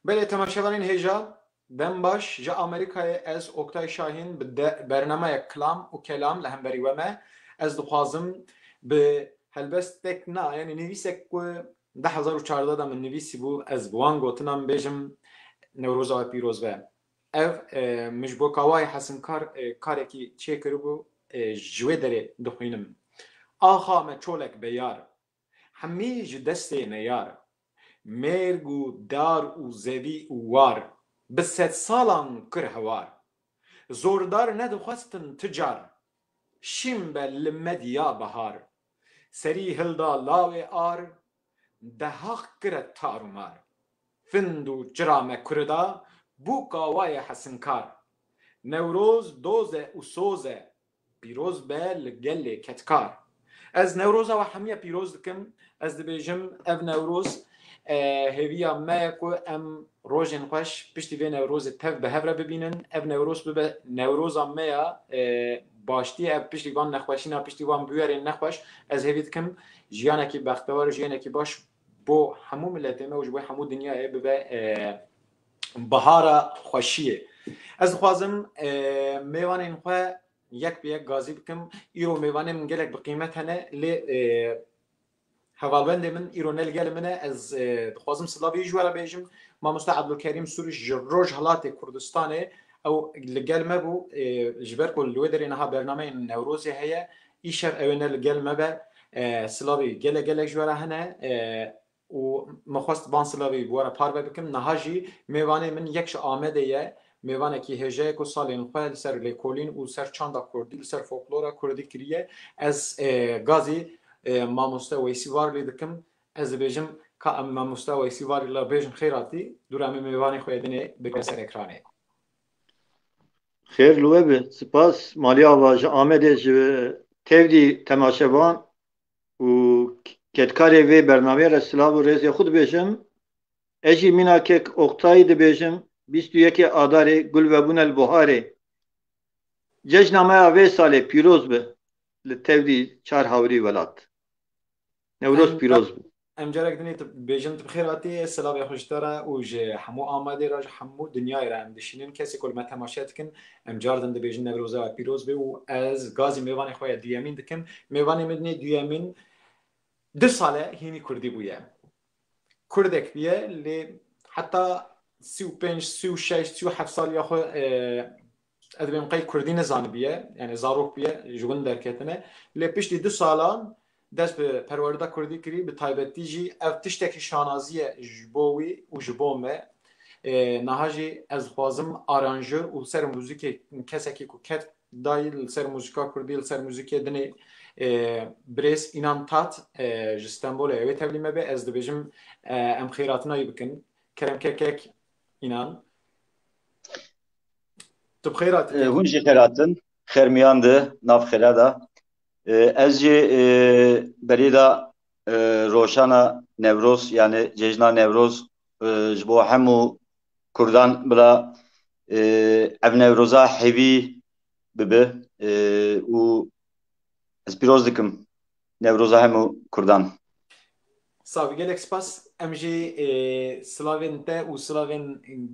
بله تماشاوانین هجا دم باش جا آمریکای از اکتای شاهین به برنامه کلام و کلام لهمبری ومه از دخوازم به هلبست تک نه یعنی نویسک که 2014 دا من نویسی بو از بوان گوتنم بیجم نوروز و پیروز به اف مش بو کاوای حسن کار کی چه کرو بو جوه داره دخوینم آخا ما چولک بیار همیج دسته نیار مرگ و دار و زوی و وار به 100 سالان کر هوار زوردار ندخواستن تجار شیم به لمدیا بهار سری هلدا لاوی آر ده حق کرد تارومار فندو جرام کردا بو قاوای حسنکار نوروز دوزه و سوزه پیروز به لگل کتکار از نوروز و همیه پیروز دکم از دبیجم اف نوروز هویا ما کو ام روزن خوش پشتی به نوروز تف به هفره ببینن اف نوروز به نوروز ما باشتی اف پشتی وان نخوشی نه پشتی وان بیارین نخوش از هویت کم جیانه کی بختوار جیانه کی باش بو همو ملت ما و بو همو دنیا به بهار خوشیه از خوازم میوان این خو یک به یک گازی بکم ایرو میوانه من گلک بقیمت هنه لی هوالبند من ایرونل گل منه از خوازم سلاوی جوارا بیجم ما مستعد الکریم سورش جروج حالات کردستانه او لگل ما بو جبر کل لودر اینها برنامه نوروزی هيا ایشر اونل گل ما به سلاوی گل جوارا هنه و مخواست بان سلاوی بوارا پار بکم نهاجی میوانه من یکش آمده یه میوانه کی هجه کو سالین خو سر لیکولین و سر چاندا کردی سر فولکلورا کردی کریه از گازی مامۆستا وەیسیواری دەکەم ئەس دەبێژم کە ئەم مامۆستا وەیسیواری لە بێژم خێراتی دوورامێ میوانی خۆی دنێ بگە سەر ئەکرانێ خیر لوه به سپاس مالیا واج آمده ج تevdî temaşevan û ketkarê vê bernameyê re silav û rêzê xwe dibêjim ez jî mîna kek Oktayî dibêjim 21 Adarê Gulvebûnel Buharê cejna me ya vê salê pîroz be li tevdî çar hawrî welat Newroz pîroz be ئەم جارێک دنێ بێژم بخێراتی سلاوی خۆشدارە و ژێ هەموو ئامادەی ڕژ هەموو دنیای را ئەم دەشینن کەسی کۆلمە تەماشاتکن ئەم جاردن دەبێژن نەورۆزەوە پیرۆز بێ و ئەز گازی میوانی خۆیان دویەمین دکم میوانی مدنێ دویەمین دو ساڵە هینی کوردی بووە کوردێک بیە لێ حتا 35 36 37 ساڵیا خۆ ئەدبێم قەی کوردی نەزانبیە یعنی زارۆک بیە ژون دەرکەتنە لێ پشتی دو ساڵان دەست به پەروەردە کوردی کردی به تایبەتی جی ئەو تشتێکی شانازیە ji bo wî û ji bo me niha jî ez dixwazim aranjör û ser mûzîkê kesekî ku ket dayî li ser mûzîka kurdî li ser mûzîkê dinê birêz înan tat ji Stenbolê ew ê tevlî me be ez dibêjim em xêratinayî bikin keremkekek înan tu bi xêratî hûn jî xêratin xêrmiyan di nav xêra da ez jî berî da roşana Newroz yani cejna Newroz ji bo hemû Kurdan bila ev Newroza hêvî bibe û ez pîroz dikim Newroza hemû Kurdan. Savî gelek spas em jî silavên te û silavên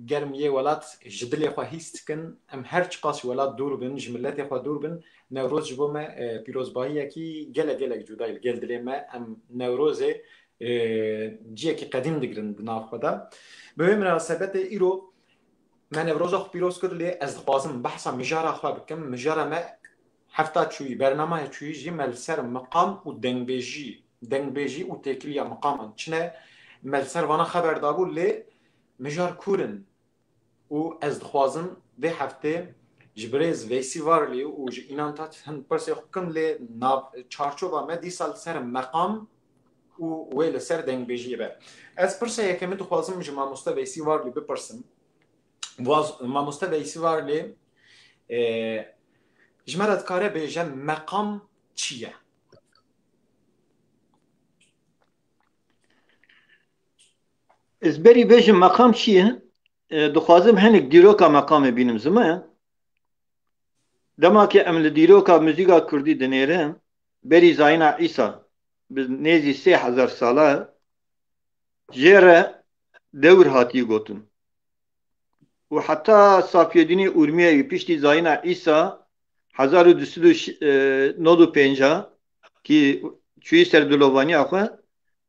germiyê welat ji dilê xwe hîs dikin em her çi qas welat dûr bin ji milletê xwe dûr bin Newroz ji bo me pîrozbahiyekî gelek cuda li gel dilê me em Newrozê ciyekî qedîm digirin di nav xwe da bi vê münasebetê îro me Newroza xwe pîroz kir lê ez dixwazim behsa mijara xwe bikim mijara me hefta çûyî bernamaya çûyî jî me li ser miqam û dengbêjî û têkiliya miqaman çine me li ser vana xeber dabû lê mijar kûr in û ez dixwazim vê heftê ji birêz Veysî Varlî û ji înan tat hin pirsê xwe bikim lê nav çarçova me dîsa li ser meqam û wê li ser dengbêjiyê be ez pirseyekê min dixwazim ji mamoste Veysî Varlî bipirsim mamoste Veysî Varlî ji me re dikare bêje meqam çi ye Ez berî bêjim meqam çi ye dixwazim hinek dîroka meqamê bînim zima demakê em li dîroka muzîka Kurdî dinêrin berî Zayîna Îsa bi nêzî 3000 sala jê re dewr hatiye gotin و حتی صافیدینی اورمیه پیشتی زاینا ایسا 1295 کی چوی سر دلوانی آخه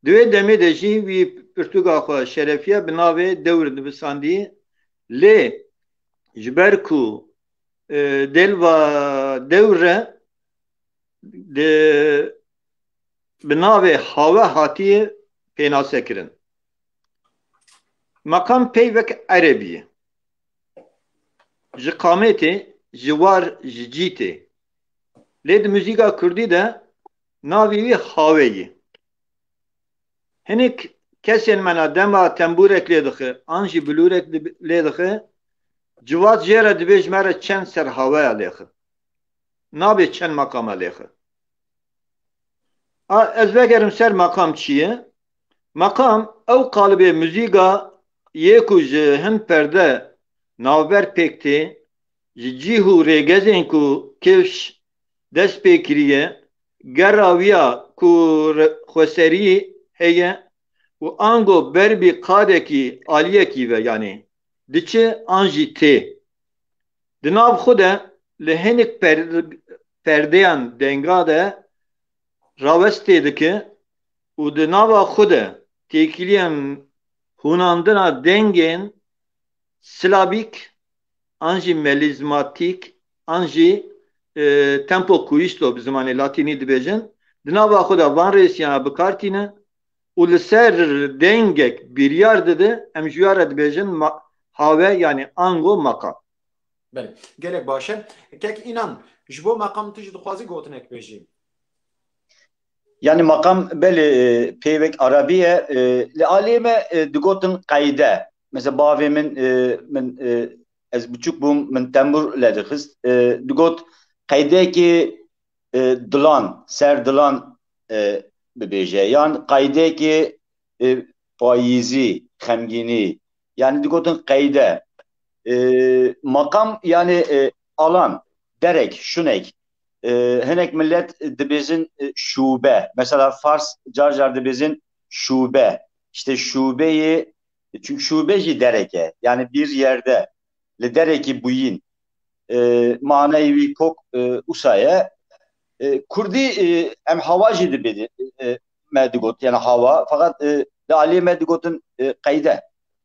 دوی دمی دجی وی پرتوگا خو شرفیه بناوی دور دبساندی لی جبرکو دل و دوره de بناوی هاوه هاتی پیناسه کرن مقام پیوک عربیه ji qametê ji war ji cîtê lê di muzîka Kurdî de navê wî Haveyê. Hinek kesên me dema tembûrek lê dixe an jî bilûrek lê dixe civat jê re dibê ji me re çend ser haweya lêxe. Nabe çend maqama lêxe. Ez vegerim ser maqam çi ye? Maqam ew qalibê muzîka yê ku ji hin perde navber pêk tê ji cîh û rêgezên ku kevş dest pê kiriye gera wiya ku xweserî heye û ango berbî qadekî aliyekî ve yanî diçe an jî tê. Di nav xwe de li hinek perdeyan denga de rawestê dike û di nava xwe de têkiliyên hûnandina dengên Slavîk an jî melizmatîk an jî tempo kuisto bi zimanê latînî dibêjin di nava xwe de van rêsiyana bikartîne û li ser dengek biryar dide em ji ware dibêjin have yani ango maqam. Belê gelek baş e. Kek înan ji bo maqam tu jî dixwazî gotinek bêjî. Yani makam belli peyvek Arabiye li aliyê me digotin qayde. Mesela bavê min ez biçûk bûm min tembûr le dixist digot qaydekî dilan ser dilan bibêje yan qaydekî payîzî xemgînî yani digotin qayde makam yani alan derek şunek hinek millet dibêjin şube mesela Fars car car dibêjin şube işte şubeyi çünkü şube jî dereke yani bir yerde li derekî bûyîn manayê wî kok usaya Kurdî em hava jî dibêjin me digot yani hava fakat li aliyê me digotin qayde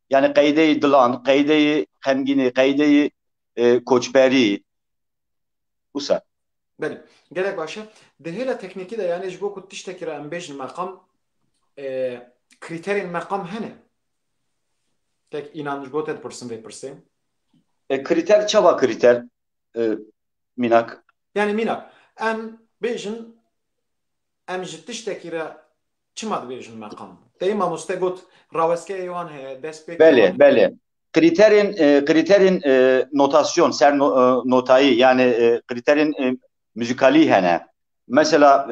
yani qaydeyi dilan qaydeyi xemgînî qaydeyi koçberî usa. Belê gelek baş e. Di hêla teknîkî de yani ji bo ku tiştekî re em bêjin meqam krîterên meqam hene. Tek înan ji bo te dipirsin vê pirsê. Kriter çava kriter minak. Yani mînak em bêjin em ji tiştekî re çima dibêjin meqam. Teyî mamoste got rawestgehê wan heye destpêkê Belê belê. Kriterin notasyon ser notayı yani kriterin müzikalî hene. Mesela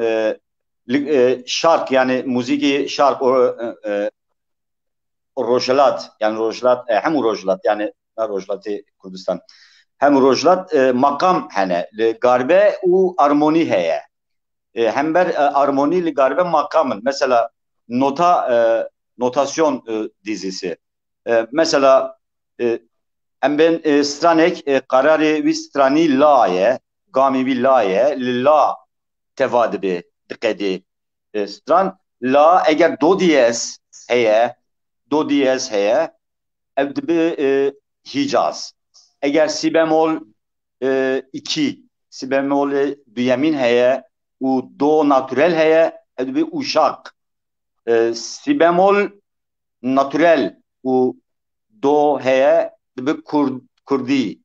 şark yani müziki şark rojlat yani rojlat hem rojlat yani rojlatı Kurdistan hem rojlat makam hene garbe u armoni heye hem ber armoni li garbe makamın mesela notasyon dizisi mesela em ben stranek kararı vi strani laye gami vi laye la tevadibi dikedi stran la eğer do diyez heye do diyez heye ev dibi Hicaz. Eğer si bemol 2 si bemol düyemin heye u do natürel heye ev dibi uşak. Si bemol natürel u do heye dibi Kurdi.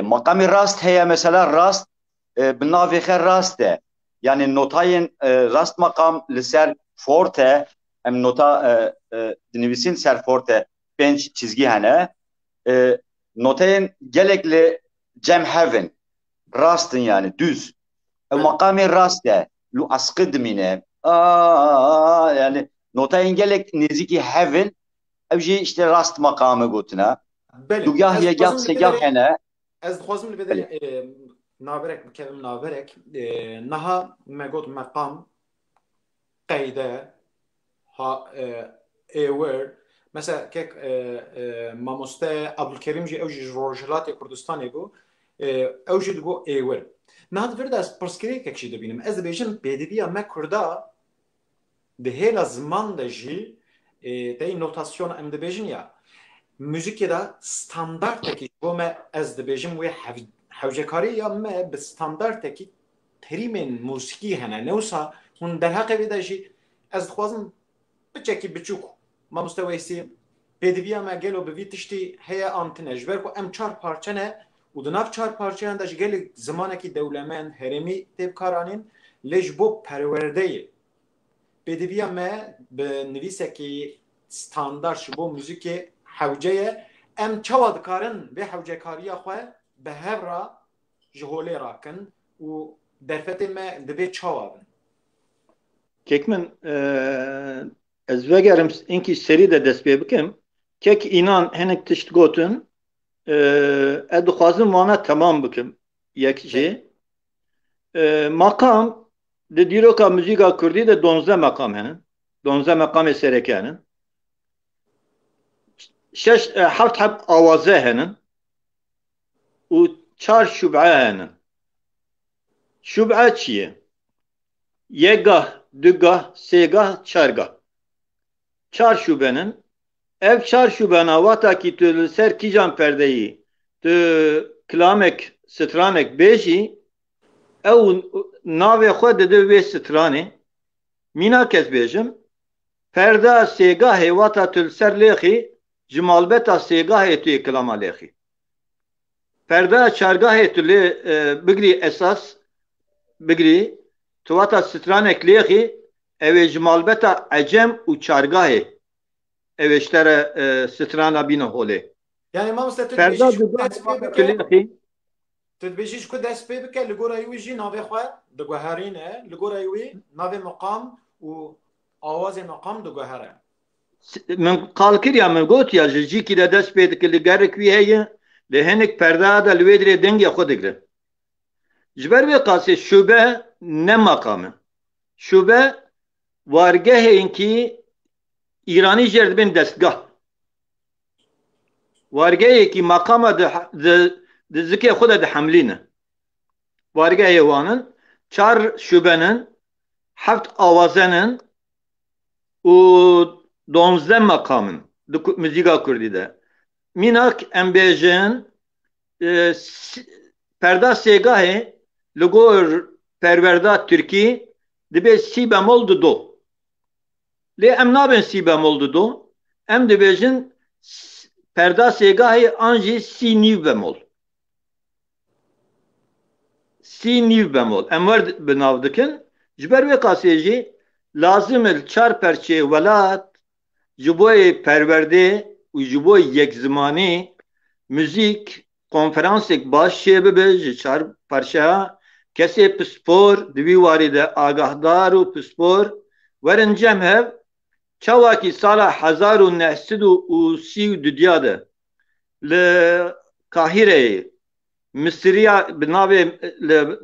Makami rast heye mesela rast binavêxe rast e. Yani notayên rast makam li ser forte em nota dinivîsîn ser forte 5 çizgi hene notayên gelekli cem hevin rastın yani düz makamê rast e lu askı dimîne yani notayên gelek nêzîkî hevin ev jî işte rast makamı gotine dugah yegah segah hene ez dixwazim li bê de naberek bikevim naberek niha me got meqam qeyde êwer mesela kek mamoste Abdülkerim ji ew ji Rojhilatê Kurdistanê bû ew jî digo êwir nihat vir de ez pirsgirêkek jî dibînim ez dibêjim pêdiviya me Kurda di hêla ziman de jî tey notasyon em dibêjin ya müzikê de standartekî ji bo me ez dibêjim wê hewcekariya me bi standartekî terîmên musîkî hene newsa hûn derheqê vê de jî ez dixwazim biçekî biçûk mamoste Weysî pêdiviya me gelo bi vî tiştî heye an tune ji ber ku em çar parçe ne û di nav çar parçeyan de ji gelek zimanekî dewlemend herêmî tê bikaranîn lê ji bo perwerdeyê pêdiviya me bi nivîsekî standard ji bo müzikê hewce em çawa dikarin vê hewcekariya xwe bi hev re ji holê rakin û derfetê me dibe çawa bin. Kek min ez vegerim inkî serî de dest pê bikim. Kek înan hinek tişt gotin ez dixwazim wana temam bikim. Yek jî makam di dîroka müzîka Kurdî de 12 makam henin. 12 mekamê sereke henin. Heft awaze henin û 4 şûbe henin. Şûbe çi ye? Yekgah, dugah, sêgah, çargah. 4 şûbenin ev 4 şûbena wata ki tu li ser kîjan perdeyî tu kilamek stranek bêjî ew navê xwe dide wê stranê mîna kes bêjim perda sêgahê wata tu li ser lêxî ji malbeta sêgahê tu yê kilama lêxî. Perda çargahê tu lê bigirî esas bigirî tu wata stranek lêxî ew ê ji malbeta ecem û çargahê ew ê ji te re strana bîne holê. Yani mamoste tu Perda dibêjî dest pê bike lêxî tu dibêjî ku dest pê bike li gora wî jî navê xwe diguherîne li gora wî navê meqam û awazê meqam diguhere. min qal kiriya min gotiya ji cîkî de dest pê dike li gerek wî heye li hinek perda de li wê dirê dengê xwe digire. Ji ber vê qasê şûbe ne makam in. Şûbe wargehên kî îranî jê re dibin destgah. Wargehekî makama di zikê xwe de dihemlîne. Wargehê wan in 4 şûbenin heft awazenin û 12 makamın di müzîka Kurdî de. Mînak em bêjin perda sêgahê li gor perwerda Tirkî dibe sî bemol di do. Lê em nabin sî bemol di do. Em dibêjin perda sêgahê an jî sî nîv bemol. Sî nîv bemol. Em wer bi nav dikin. Ji ber vê qasê jî lazim il 4 perçê welat ji bo perwerdê û ji bo yekzimanî müzik konferansek baş çê bibe ji 4 parçeya kesê pispor di vî warî de agahdar û pispor werin cem hev çawakî sala 1932 de li Kahîreyê Misriya bi navê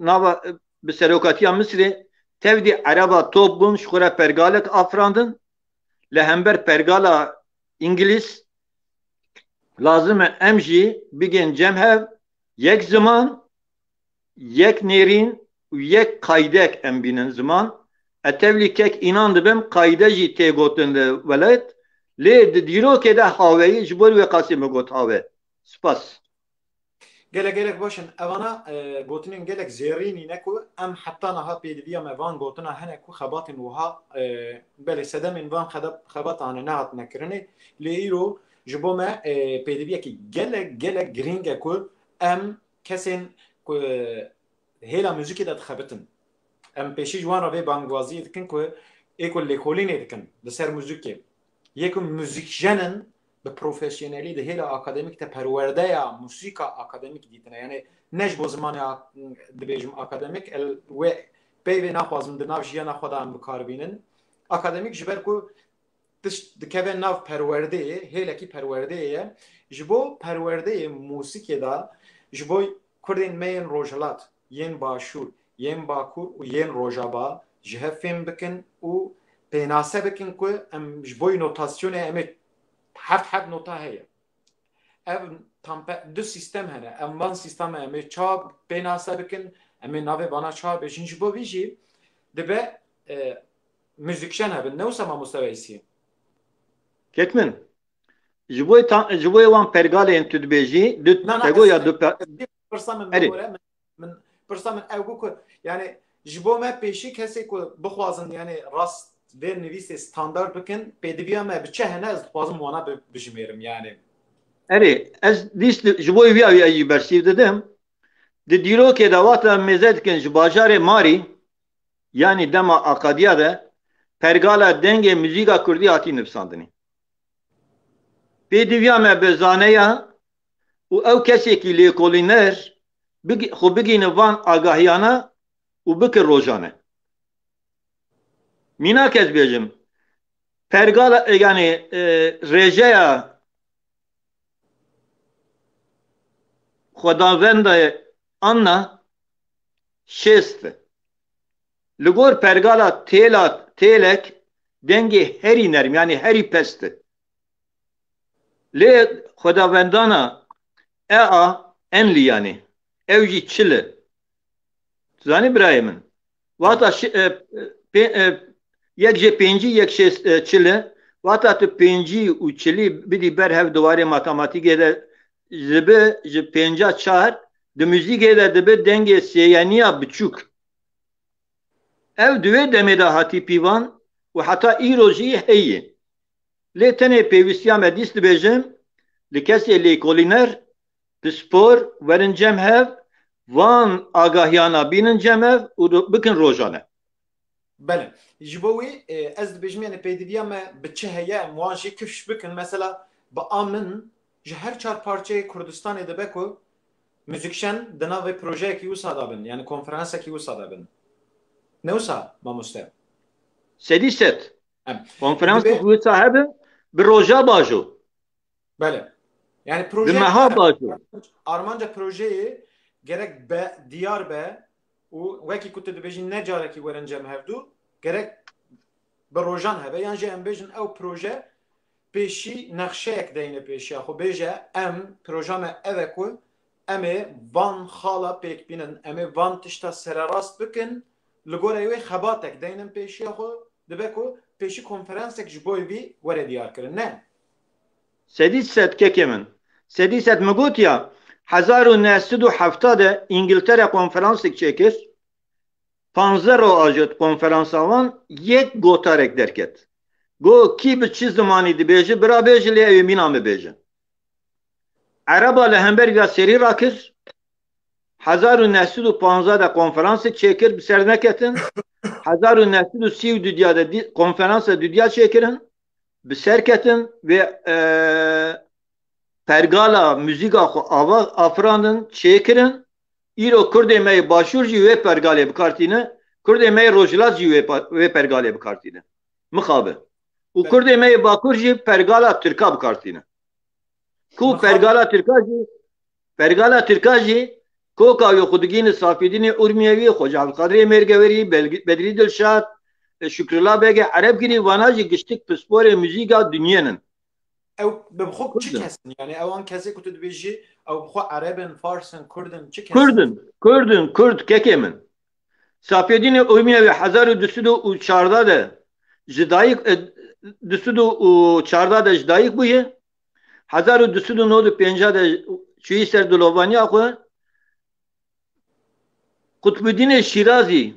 nava bi serokatiya Misrê tevdî Ereba top bûn ji xwe re pergalek afirandin li hember pergala İngiliz lazim e em jî bigên cem hev yek ziman yek nêrîn û yek qaydek em bînin ziman etevlî kek înan dibim qayde jî tê gotin li welet lê di dîrokê de haveyî ji bo wê qasî me got have. Spas. Gelek başın evana gotinên gelek zêrînî ne ku em heta niha pêdiviya me van gotina hene ku xebatên wiha belê sedemên van xebatane nehatine kirinê lê îro ji bo me pêdiviyekî gelek girîng e ku em kesên ku hêla müzikê de dixebitin. Em pêşî ji wan re vê bangwaziyê dikin ku ê ku lêkolînê dikin li ser müzikê. Yê ku müzikjenin bi profesyonelî di hêla akademîk te perwerdeya musîka akademîk dîtine. Yani ne ji bo zimanê dibêjim akademîk wê peyvê naxwazim di nav jiyana xwe de em bikarbînin. Akademîk ji ber ku dikeve nav perwerdeyê hêlekî perwerdeyê ye ji bo perwerdeyê musîkê de ji bo Kurdên me yên Rojhilat yên Başûr yên Bakur û yên Rojava ji hev fêm bikin û pênase bikin ku em ji bo notasyonê em ê heft nota heye. Ev dü sistem hene. Em van sistem em çab penasa bikin. Em nave bana çab beşin ji bo vî jî dibe müzikşen hebin. Ne usama musteveysiye? Kekmin. Ji bo wan pergalên tu dibêjî du Na tego ya du pirsa min Erê. memore min pirsa min ew got ku yani ji bo me pêşî kesê ku bixwazin yani rast vê nivîsê standard bikin pêdiviya me bi çi hene ez dixwazim wana bijimêrim yani. Erê ez dîst ji bo vî awî jî bersîv didim. Di dîrokê de wata mêze dikin ji bajarê Marî yani dema Akadiya de pergala dengê müzîka Kurdî hatî nivîsandinê. Pêdiviya me bi zaneya û ew kesekî lêkolîner xwe bigîne van agahiyana û bikir rojane. Mîna kes bêjim pergala yani rêjeya Xwedavenda Anna şêst e. Li gor pergala têlek dengê herî nerm yani herî pest e. Lê Xwedavendana enlî yani ew jî çil e. Zanî birayê min. Wata yek ji pêncî yek çil e. Wata tu pêncî û çilî bidî ber hev diwarê matematîkê de dibe ji pênca çar di müzîkê de dibe dengê sêyeniya biçûk. Ev divê demê de hatî pîvan û heta îro jî heye. Lê tenê pêwîstiya me dîst dibêjim li kesê lêkolîner bi spor werin cem hev van agahiyana bînin cem hev û bikin rojane. Bele. Ji bo wê ez dibêjim yani pêdiviya me bi çi heye em wan jî kifş bikin mesela bi amin ji her çar parçeyê Kurdistanê dibe ku müzikşen di navê projeyekî wisa dabin yani konferansekî wisa dabin. Ne wisa mamoste? Sedî set. Em. Konferansek wisa hebe bi roja bajo. Bele. Yani Bi proje meha bajo. Armanca projeyê gerek be diyar be û wekî ku tu dibêjî ne carekî werin cem hevdû gerek bi rojan hebe yan jî em bêjin ew proje pêşî nexşeyek deyne pêşiya xwe bêje em proja me ev e ku em ê van xala pêk bînin em ê van tişta sererast bikin li gorê wê xebatek deynin pêşiya xwe dibe ku pêşî konferansek ji bo wî were diyar kirin ne? Sedî set kekê min. Sedî set mi gotiya 1970 de İngiltere konferansek çekir. 15 ajot konferansa wan yek gotarek derket. Go kî bi çi zimanî dibêje bira bêje lê ew ê mîna me bêje. Ereba li hemberî serî rakir 1915 de konferansek çêkir bi ser neketin 1932 de konferansa dünya çêkirin bi ser ketin ve pergala müzîka xwe afirandin çêkirin îro Kurdê me yê başûr jî wê pergalê bikartîne Kurdê me yê Rojhilat jî wê pergalê bikartîne mixabe û Kurdê me yê Bakur jî pergala Tirka bikartîne ku pergala Tirka jî koka wê xwe digîne Safîdînê Urmiyevî Xweca Abdulkadirê Mêrgeverî Bedrî Dilşad Şükrullah Bege Ereb girî wana jî giştik pisporê müzîka dunyênin. Ew bi xwe çi kesin yani ew an kesê ku tu dibêjî ew bi xwe Erebin, Farsin, Kurdin çi kesin? Kurd kekê min. Safîdînê Urmiyevî 1214 de ji dayîk 1214 de ji dayîk bûye 1295 de çûyî ser dilovaniya xwe Kutbuddin Şirazî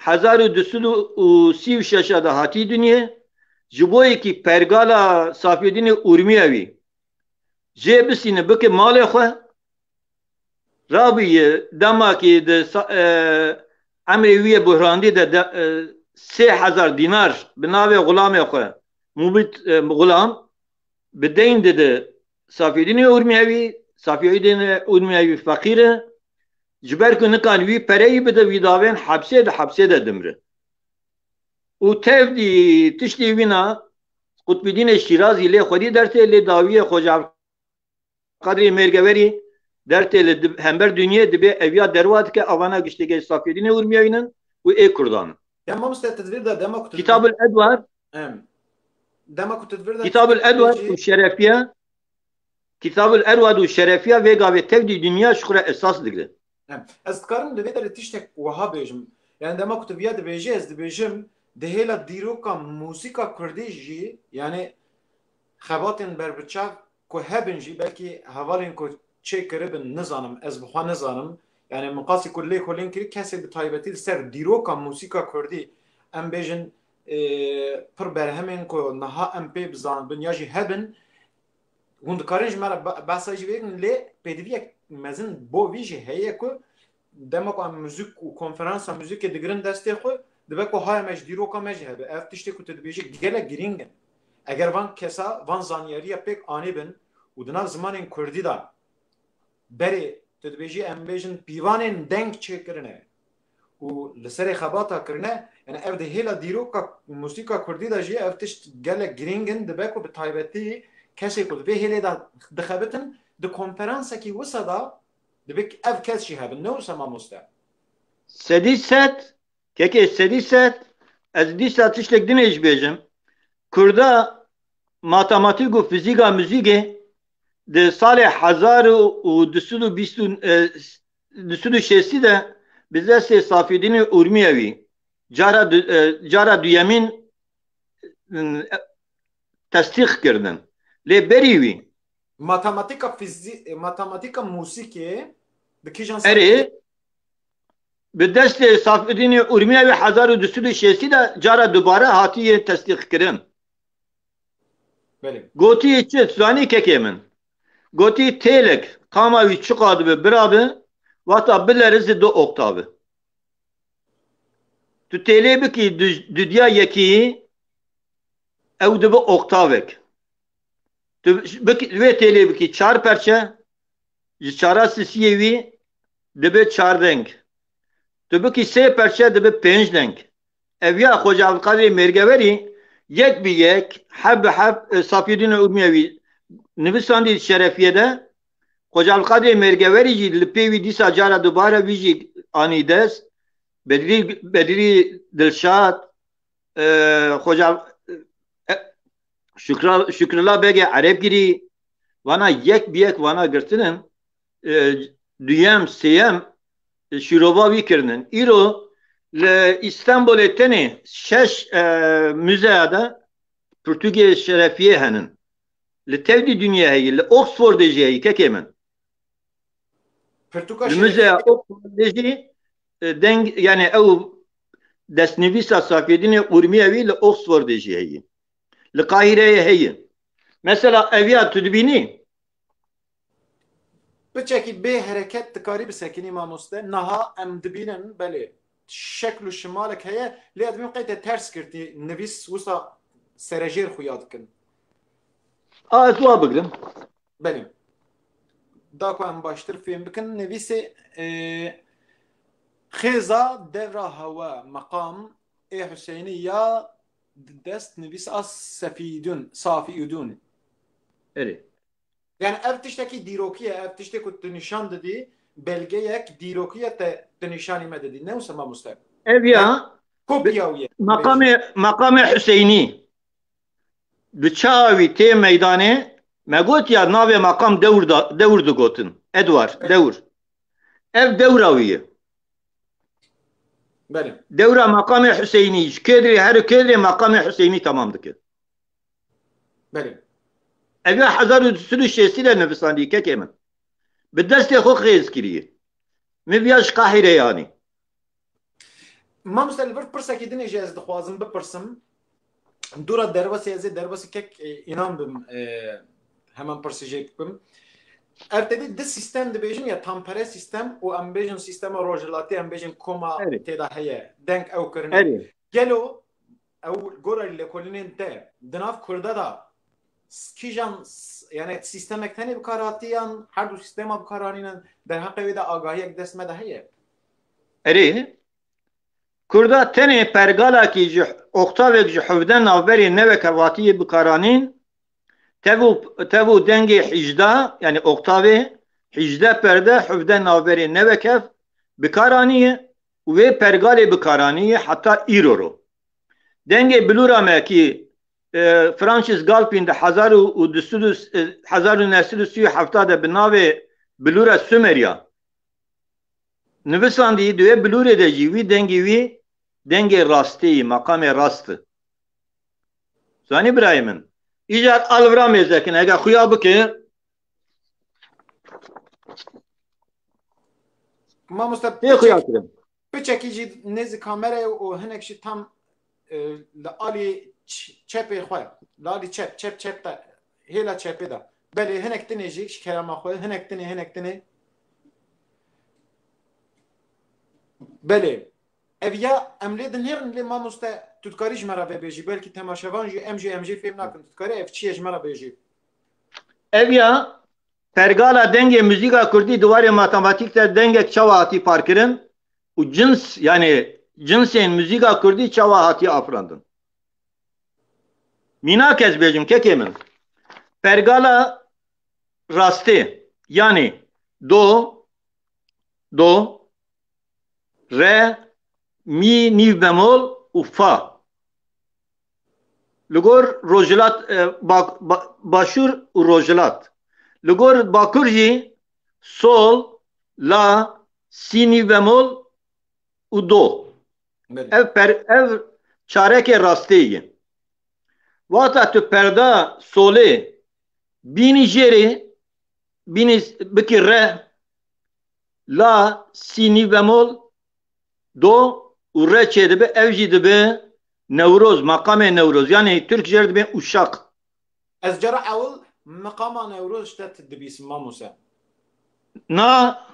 1236 de hatî dunyê ji bo yekî pergala Safîdîn Urmiyevî jê bisîne bike malê xwe rabîye demakî de emrê wî yê buhrandî de 3000 dînar bi navê xulamê xwe mubit xulam bi deyn dide Safîdîn Urmiyevî Safîdîn Urmiyevî feqîr e ji ber ku nikan wî pereyî bide wî davên hepsê de dimre û tevdî tiştî wîna Kutbuddin Şirazî lê xwedî dertê lê dawiyê Xweca Abdulkadirê Mêrgeverî dertê li hember dunyê dibe eviya derwa dike avana giştekê Safîdîn Urmiyevînin û ê Kurdan. Ya mamoste tedbir de dema ku Kitab-ül Ed var. dema ku tedbir Kitabul Edward u Şerefiye Kitabul Edward u Şerefiye vega ve tevdi dünya şükre esas digre. Ez dikarim divê derê tiştek wiha bêjim. Yani dema ku tu viya dibêjî ez dibêjim di hêla dîroka musîka Kurdî jî yani xebatên berbiçav ku hebin jî belkî hevalên ku çê kiribin nizanim ez bixwe nizanim yani min qasî ku lê xwelên kirî kesê bi taybetî li ser dîroka musîka Kurdî em bêjin pir berhemên ku niha em pê bizanibin ya jî hebin hûn dikarin ji me re behsa jî vêkin lê pêdiviyek mezin bo vî jî heye ku dema ku em müzik û konferansa müzikê digirin destê xwe dibe ku haya me ji dîroka me jî hebe ev tiştê ku tu dibêjî gelek girîng in eger van kesa van zanyariya pêk anî bin û di nav zimanên Kurdî de berê tu dibêjî em bêjin pîvanên deng çêkirine û li serê xebata kirine yani ev di hêla dîroka musîka Kurdî de jî ev tişt gelek girîng in dibe ku bi taybetî kesê ku di vê hêlê de dixebitin di konferansekî wisa da dibe ev kes jî hebin ne wisa mamoste Sedîset keke sedîset ez dîsa tiştek dinê ji bêjim Kurda matematik û fîzîka müzîkê di salê hezar û du şêstî de bi destê Safîdînê Urmiyewî cara duyemîn tesdîq kirdin. Lê berî wî matematika musîkê di kîjan erê bi destê Safîdînê Urmiyewî hezar û du şêstî de cara dubare hatiye tesdîq kirin. Gotiye çi zanî kekê min gotî têlek qama wî çiqa dibe birabe wata bilerizî du oktavê tu têlê bikî dudiya yekî ew dibe oktavek tu wê têlê bikî çar perçe ji çara sisiyê wî dibe çar deng tu bikî sê perçe dibe pênc deng ev ya Xweca Abdulkadirê Mêrgeverî yek bi yek heb bi heb Safîdînê Urmiyewî nivîsandî Şerefiye'de Xweca Abdulkadirê Mêrgeverî jî li pê wî dîsa cara dubare wî jî anî dest Bedrî Dilşad Xweca Şükrullah Begê Erebgirî vana yek bi yek vana girtinin duyem sêyem şîrova wî kirinin îro li İstanbulê tenê şeş müzeya de Pirtûkê Şerefiye henin li tevdî dünya heye li Oxfordê jî heye kekê min li müzeya Oxfordê jî deng yani ew destnivîsa Safîdînê Urmiyewî li Oxfordê jî heye li Qahireyê heye mesela ev ya tu dibînî biçekî bê hereket dikarî bisekînî mamoste niha em dibînin belê şekl û şimalek heye lê edmî qeytê ters kirtî nivîs wisa serejêr xuya dikin ez wa bigirim belê da ku em baştir fêm bikin nivîsê xêza devra hewa meqam ê Hüseynî ya dest nivîs a Safîdûn erê yani ev tiştekî dîrokiye ev tiştê ku tu nîşan didî belgeyek dîrokiye te tu nîşanî me didî ne wisa mamoste ev ya kopya wî ye meqamê Hüseynî di çawa wî tê meydanê me gotiya navê meqam dewr digotin Edward dewr ev dewra wî ye dewra meqamê Hüseynî ji kêdrê her kêdrê meqamê Hüseynî temam dike ev ya hezar û du şêstî de nivîsandî kekê min bi destê xwe xêz kiriye min viya ji Qahîreyê anî mamoste li vir pirsekî dinê jî ez dixwazim bipirsim dûra derbasê ez ê derbasê kek înan bim hemen pirsîjê bikim ev tevî di sîstem dibêjin ya tampere sîstem û em bêjin sîstema rojhilatî em bêjin koma têda heye deng ew kirine gelo ew gora lêkolînên te di nav Kurda da kîjan yani sîstemek tenê bikar hatiyan her du sîstema bikar anînin derheqê wê de agahiyek dest me de heye erê Kurda tenê pergalekî ji oktavek ji hevden navberê nevek hevatiyê bikaranîn tevû dengê hîjda yani oktavê hîjde perde hevden navberê nevek ev bikaranîye û wê pergalê bikaranîye heta îro ro dengê bilûra me kî فرانسیس گالپین ده 1937 ده بناوی بلور سومریا نویساندی دوی بلور ده جیوی دنگی راستی مقام راست زانی برایمن ایجاد الورا مزکن اگه خویا بکه مامۆستا نه خویا کرم پچێکیجی نێزی کامەرە و هەنێکشی تام لە ئالی چەپێ خوێ لالی چەپ دا هێلا چەپێدا بەلێ هەنێک تنێژی کەرەما خۆ هەنێک تنێ بەلێ ئەڤیا ئەم لێ دنهێرن لێ مامۆستا توتکاری ژمەرە بێژی بەلکی تەماشەوانژی ئەمژێ فێم ناکەن توتکاری ئەف چیە ژمەرە بێژی evya pergala denge müzika kurdi duvarı matematikte denge çava hati parkirin u cins yani cinsen müzika kurdi çava hati afrandın. Mina kezbecim kekemin. Pergala rasti yani do re mi niv bemol u fa. Lugor rojilat başur u rojilat. Lugor bakurji sol la si niv bemol u do. Ev çareke rastiyi. Vata tu perda sole bini jeri bini biki re la si niv bemol do u re çedibe evji dibe Nevroz, makame Nevroz. Yani Türkçe'de dibe uşak. Ez cara ewl maqama Newroz işte dibîsim mamoste. Na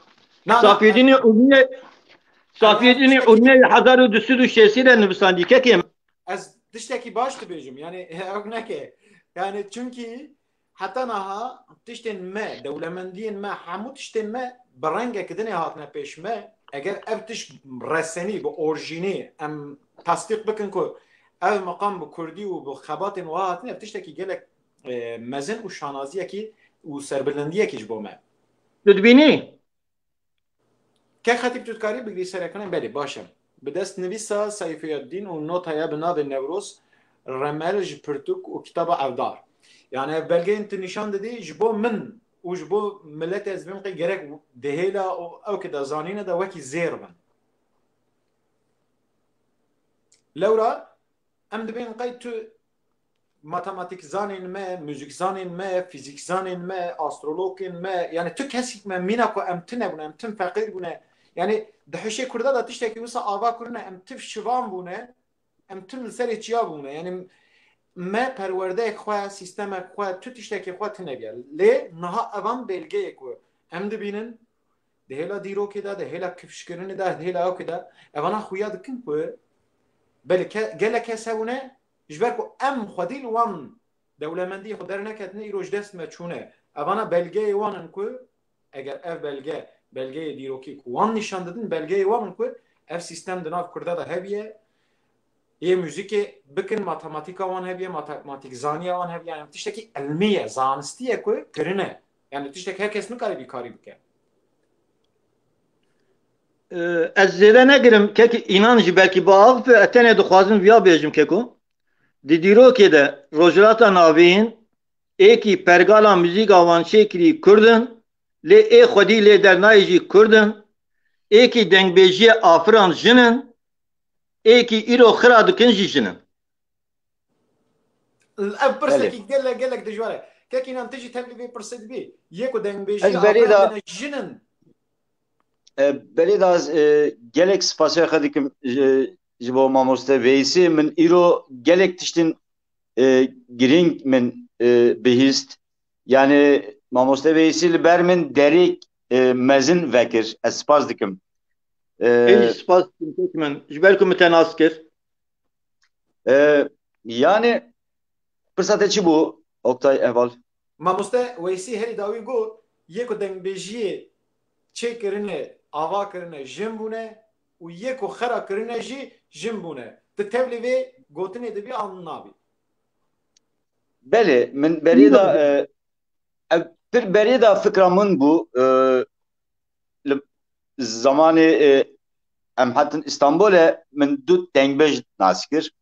Safiyedini Urne Hazar Düsüdü şesiyle nüfusandi kekim. Ez tiştekî baş dibêjim yani ew neke. Yani çünkü heta naha tiştên me dewlemendiyên me hemû tiştên me bi rengekî dinê hatine pêş me eger ev tiş resenî bi orjînî em tasdîq bikin ku ev maqam bi Kurdî û bi xebatên wa hatine ev tiştekî gelek mezin û şanaziyekî û serbilindiyekî ji bo me. Dibînî? Ke xetîb tu dikarî bigirî serekanê belê baş e. Bi dest nivîsa Seyfeddîn û notaya bi navê Newroz remel ji pirtûk û kitaba evdar. Yani ev belgeyên tu nîşan didî ji bo min û ji bo milletê ez bim qey gerek dihêla û ew ki de zanîne de wekî zêr bin. Lewra em dibên qey tu matematik zanên me, müzik zanên me, fîzik zanên me, astrologên me yani tu kesîk me mîna ku em tune bûne, em tim feqîr bûne. Yani di hişê Kurda da tiştekî wisa ava kurine em tiv şivan bûne, em tim li serê çiya bûne. Yani me perwerdeyek xwe, sîstemek xwe, tu tiştekî xwe tune gel. Lê niha evan belgeyek ku em dibînin di hêla dîrokê de, di hêla kifşkirinê de, di hêla ew de evana xuya dikin ku belê gelek kes hebûne ji ber ku em xwedî li wan dewlemendiyê xwe derneketine îro ji dest me çûne. Evana belgeyê wan in ku eger ev belgeyê dîrokî ku wan nîşan didin belgeyê wan in ku ev sîstem di nav Kurda da hebiye yê müzikê bikin matematîka wan hebiye matematik zaniya wan hebiye yani tiştekî elmî ye zanistî ye ku kirine yani tiştek herkes nikare bîkarî bike. Ez zêde negirim keki inan jî belkî bav ve tenê dixwazim viya bêjim keko. Di dîrokê de rojilata navîn êkî pergala müzîka wan çêkirî Kurdin lê ê xwedî lê dernayê jî Kurdin êkî dengbêjiya afiran jinin êkî îro xira dikin jî jinin. Ev pirsekî gelek dijwar e. Kekî nan tu jî tevlî vê pirsê dibî. Yê ku Ez dengbêjiya berê da afiran jinin berê da gelek spasiya xwe dikim ji bo mamoste Veysî min îro gelek tiştên girîng min bihîst. Yani mamoste Veysî li ber min derêk mezin vekir. Ez spas dikim. Ê jî spas dikim kekî min ji ber ku min te nas kir. Yani pirsate çi bû Oktay Eval? mamoste Weysî herî dawî got yê ku dengbêjiyê çêkirine ava kirine jin bûne û yê ku xera kirine jî jin bûne. Tu tevlî vê gotinê dibî an nabî. Belê min berê da ev pir berê da fikra min bû li zamanê em hatin İstanbulê min du dengbêj nas kir.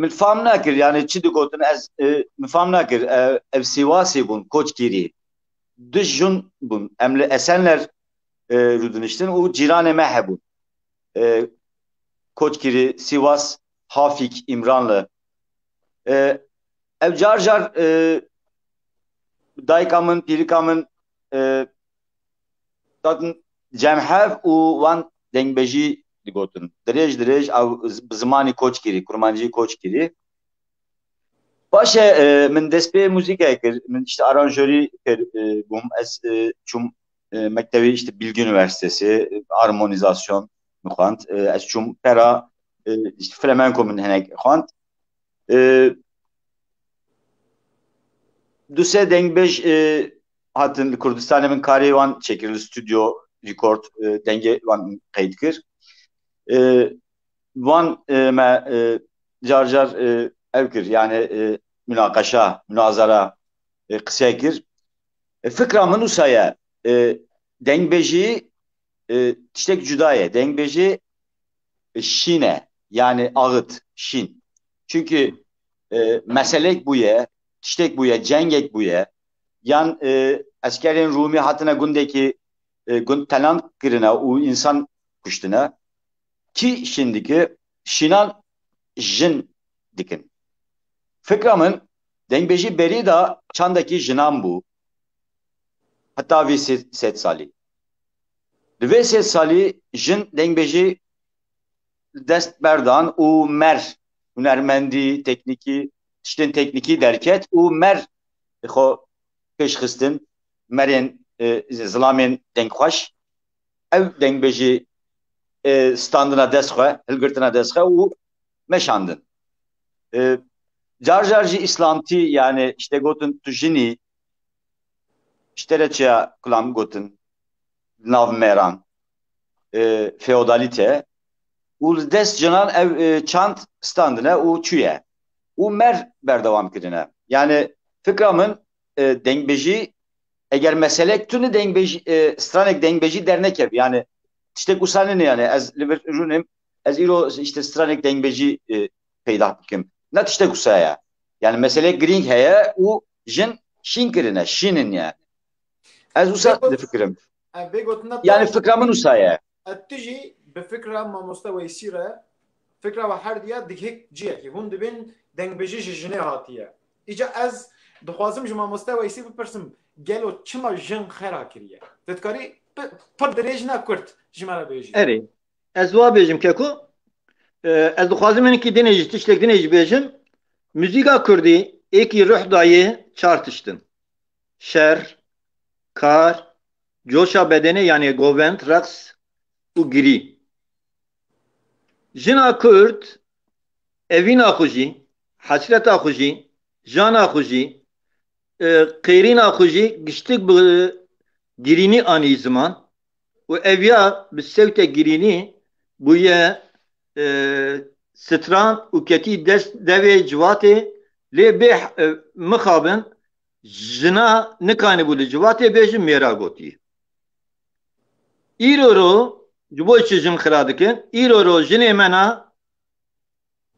من فهم نکر یعنی چی دکوتن از من فهم نکر ev Sivasî bun koçgirî du jun bun em li Esenler rûdiniştin û cîranê me hebûn koçgirî Sivas Hafik İmranlı ev car car dayika min pîrika min datin cemhev û wan dengbejî digotin dirêj dirêj ew bi zimanî koçgirî kurmancî koçgirî Paşa min dest pê müzîkê kir min işte aranjörî kir bûm ez çûm mektebê işte Bilgi Üniversitesi armonizasyon xwand ez çûm pera işte flamenco min hinek xwand du sê dengbêj hatin li Kurdistanê min karê wan çekir li stüdyo rekord dengê wan qeyd kir wan me car car ev kir yani münakaşa, münazara kısaya kir. Fikra min usaya dengbêjî tiştek cudaye. Dengbêjî şîne yani ağıt, şîn. Çünkü meselek bu ye, tiştek bu ye, cengek bu ye. Yan askerên Rûmî hatine gundekî gund telan kirine û insan kuştine ki şimdiki şînan jin dikin. Fikra min dengbêjî berî da çandekî jinan bû. Heta vê sed salî. Di vê sed salî jin dengbêjî dest berdan û mer hunermendî, teknîkî, tiştên teknîkî derket û mer xwe pêşxistin merên zilamên dengxweş ev dengbêjî standina dest xwe, hilgirtina dest xwe û meşandin. Car car jî İslamtî yani işte gotin tu jinî işte reçeya kulam gotin nav meran feodalite û li dest cinan ev çand standine û çûye û mer berdewam kirine. Yani fikra min dengbêjî eger meselek tune dengbêjî stranek dengbêjî dernek ev yani tiştek usanine yani ez li vir rûnim ez îro işte stranek dengbêjî peyda bikim. Ne tiştek usaya. Yani mesele green heye u jin şin kirine şinin yani. Ez usa de fikrim. Yani fikramın usaya. تجي بفكره ما مستوى يصير فكره وحر ديا ديك هيك جيكي هون دبن دنگ بجي جنه هاتيه اجا از دخوازم جما مستوى يصير بپرسم گلو چما جن خرا کریه تذكري پر درجنا كرت جمالا بيجي اري ez va bêjim keko ez dixwazim hinekî dinê jî tiştek dinê jî bêjim müzîka Kurdî êkî ruh dayê çar tiştin şer kar coşa bedenê yani govend raqs û girî jina Kurd evîna xwe jî hesreta xwe jî jana xwe jî qêrîna xwe jî giştik bi girînî anî ziman û ev ya bi sewte girînî bûye stran û ketî dest devê civatê lê bê mixabin jina nikanîbû li civatê bêjin mêra gotî. Îro ji bo çi jin xira dikin îro jinê me na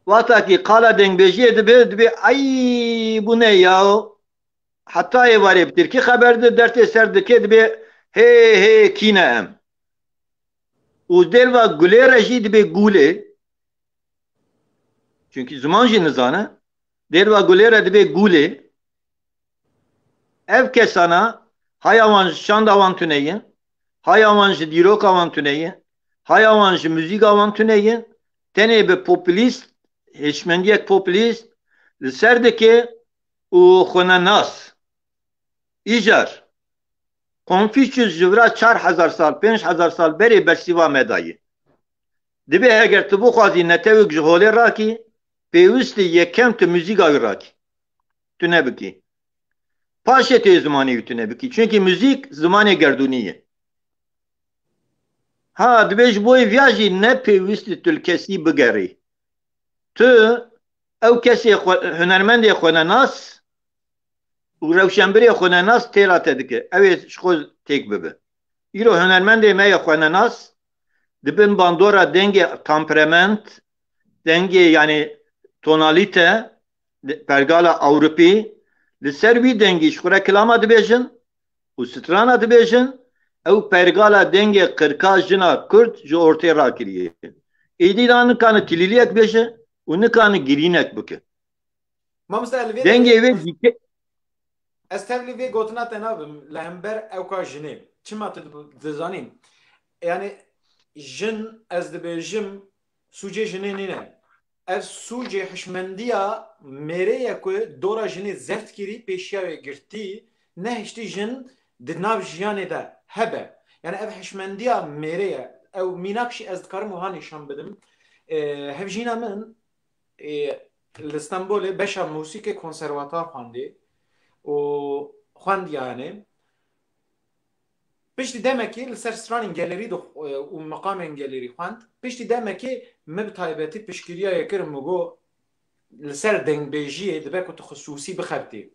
watakî qala dengbêjiyê dibe ay bû ne ya heta êvarê bi tirkî xeber di dertê ser dike dibe hê hê kîne em û derva gulê re jî dibe gûlê çünkü ziman jî nizane derva gulê re dibe gûlê ev kesana haya wan ji şanda wan tuneyê haya wan ji dîroka wan tuneyê haya wan ji müzîka wan tuneyê tenê bi popülîst hêşmendiyek popülîst li ser dike û xwenenas îjar Konfüçyüs ji vira 4000 sal 5000 sal berê bersiva me dayê dibe eger tu bixwazî netewek ji holê rakî pêwîst e yekem tu müzîka wî rakî tu nebikî paşê tê zimanê wî tu nebikî çünkü müzik zimanê gerdûnî ye ha dibe ji bo vîya jî ne pêwîst e tu li kesî bigerî tu ew kesê hunermendê xwenenas û rewşenbirê xwenenas têra te dike ew ê ji xwe têk bibe îro hunermendê me ye xwenenas dibin bandora dengê temperament dengê yani tonalite pergala Avrupî li ser wî dengî ji xwe re kilama dibêjin û strana dibêjin ew pergala dengê qirka jina Kurd ji ortê rakiriye. Êdî da nikane tilîliyek bêje û nikane girînek bike. Mamoste elvê Dengê de wê dîke ez tevlî vê gotina te nabim li hember ew ka jinê. Çima tu dizanîn? Yani jin ez dibêjim sûcê jinê nîne. Ev sûcê hişmendiya mêreye ku dora jinê zert kirî pêşiya wê girtî ne hiştî jin di nav jiyanê de hebe. Yani ev hişmendiya mêreye ew mînak jî ez dikarim wiha nîşan bidim. Hevjîna min li Stenbolê beşa musîkê konservatar xwendî û xwend yani piştî demekî li ser stranên gelerî û meqamên gelerî xwend piştî demekî me bi taybetî piştgiriyayê kirim û got li ser dengbêjiyê dibe ku tu xusûsî bixebitî.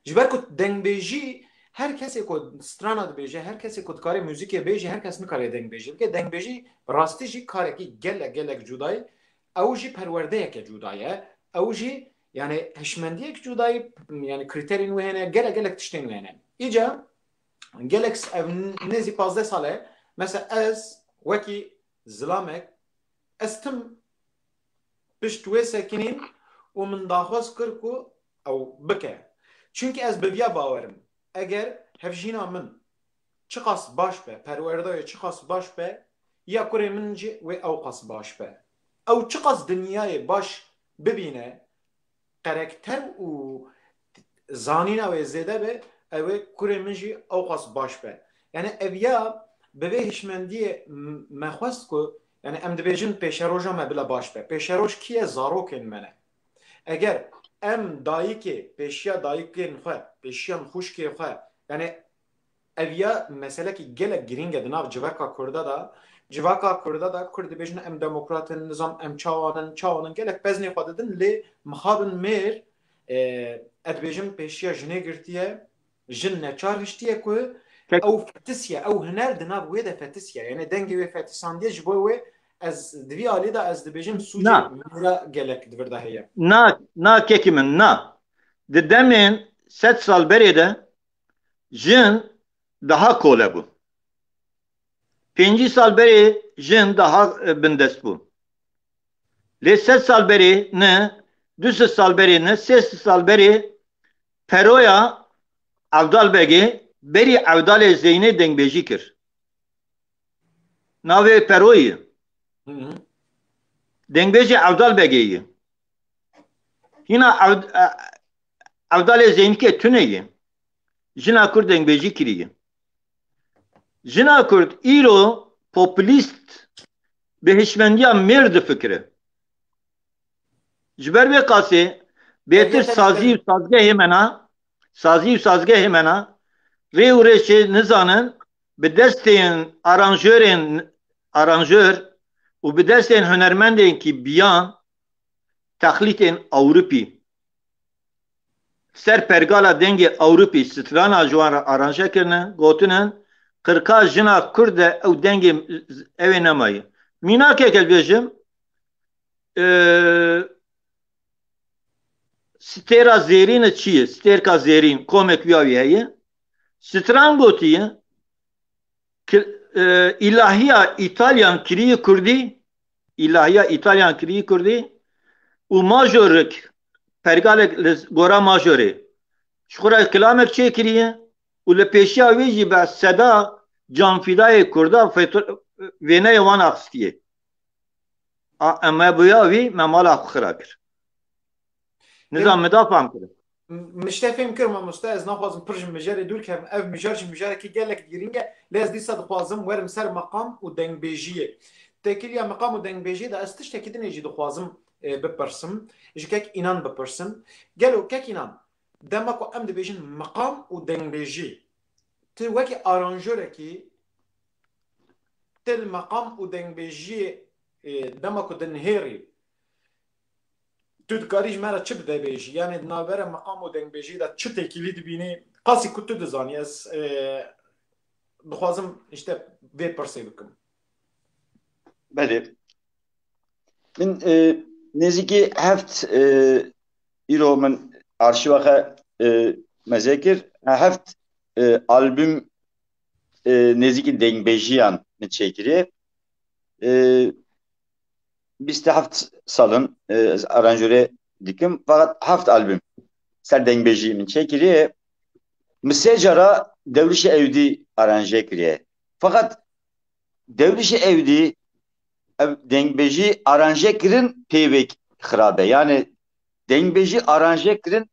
Ji ber ku dengbêjî her kesê ku strana dibêje, her kesê ku dikare mûzîkê bêje, her kes nikare dengbêjî bike. Dengbêjî rastî jî karekî gelek gelek cuda ye. Ew jî perwerdeyeke cuda ye. Ew jî yani hişmendiyek cuda ye, yani kriterên wê hene, gelek gelek tiştên wê hene. Îca gelek ev nêzî 15 sal e mesela ez wekî zilamek ez tim pişt wê sekinîn û min daxwaz kir ku ew bike. Çünkü ez bi vîya bawerim. Eger hevjîna min çi qas baş be, perwerdeyê çi qas baş be, ya kurê min jî wê ew qas baş be. Ew çi qas dinyayê baş bibîne, karakter û zanîna wê zêde be, ew ê kurê min jî ew qas baş be. Yani ev ya bi vê hişmendiyê me xwest ku yani em dibêjin pêşeroja me bile baş be. Pêşeroj kî ye? Zarokên me ne. Eger em dayîkê pêşiya dayîkên xwe, pêşiyan xuşkê xwe yani ev ya meselekî gelek girîng e di nav civaka Kurda da civaka Kurda da Kurd dibêjin em demokratin nizam em çawanin gelek beznê xwe didin lê mixabin mêr ez dibêjim pêşiya jinê girtiye jin neçar hiştiye ku ew fetisye ew hiner di nav wê de fetisye yani dengê wê fetisandiye ji bo wê ez divî alî da ez dibêjim sûcê mîra gelek divir de heye. na kekî min na. Di demên 100 sal berê de jin daha kole bû. 5 sal berê jin daha bindest bû. Lê 100 sal berê ne, 200 sal berê ne, 300 sal berê peroya Evdalbegê berî Evdalê Zeynê dengbêjî kir. Navê peroyê dengbêjê Evdalbegê ye. Hîna Evdalê Zeynîkê tune ye. Jina Kurd dengbêjî kiriye. Jina Kurd îro popülîst bi hişmendiya mêr difikire. Ji ber vê qasê bêtir sazî û sazgehê me na rê û rêçê nizanin bi destên aranjör û bi destên hunermendên kî biyan texlîtên Ewropî ser pergala dengê Ewropî strana ji wan re aranje kirine gotinin qirka jina Kurd e ew dengê ew ê nemayê. Mînakek ez bêjim stêra zêrîn çi ye? Stêrka zêrîn komek wî heye. Stran gotiye ilahiya İtalyan kirî Kurdî û majorik pergalek li gora majorê ji xwe re kilamek çêkiriye û li pêşiya wê jî be seda canfîdayê Kurda wêneyê wan axistiye. Em buya wî me mala xwe xira kir. Nizam me da fam kirin. Miştefêm kir mamoste ez naxwazim pir ji mijarê dûr kem ev mijar ji mijarekî gelek girîng e lê ez dîsa dixwazim werim ser meqam û dengbêjiyê. Tekiliya meqam û dengbêjiyê de ez tiştekî dinê jî dixwazim bipirsim ji kek înan bipirsim. Gelo kek înan dema ku em dibêjin meqam û dengbêjî tu wekî aranjörekî til meqam û dengbêjiyê dema ku dinhêrî tu dikarî ji me re çi bidebêjî yani di navbera meqam û dengbêjiyê de çi tekîlî dibînî qasî ku tu dizanî ez dixwazim işte vê pirsê bikim. Belê. Min neziki heft îro min arşiva xwe mezekir heft albüm nezîkî dengbêjiyan min çêkiriye. 27 salın ez aranjöre dikim fakat heft albüm ser dengbêjî min çêkiriye. Misê cara Devrişê Ewdî aranje kiriye. Fakat Devrişê Ewdî ev dengbêjî aranje kirin pêvek xirabe. Yani dengbêjî aranje kirin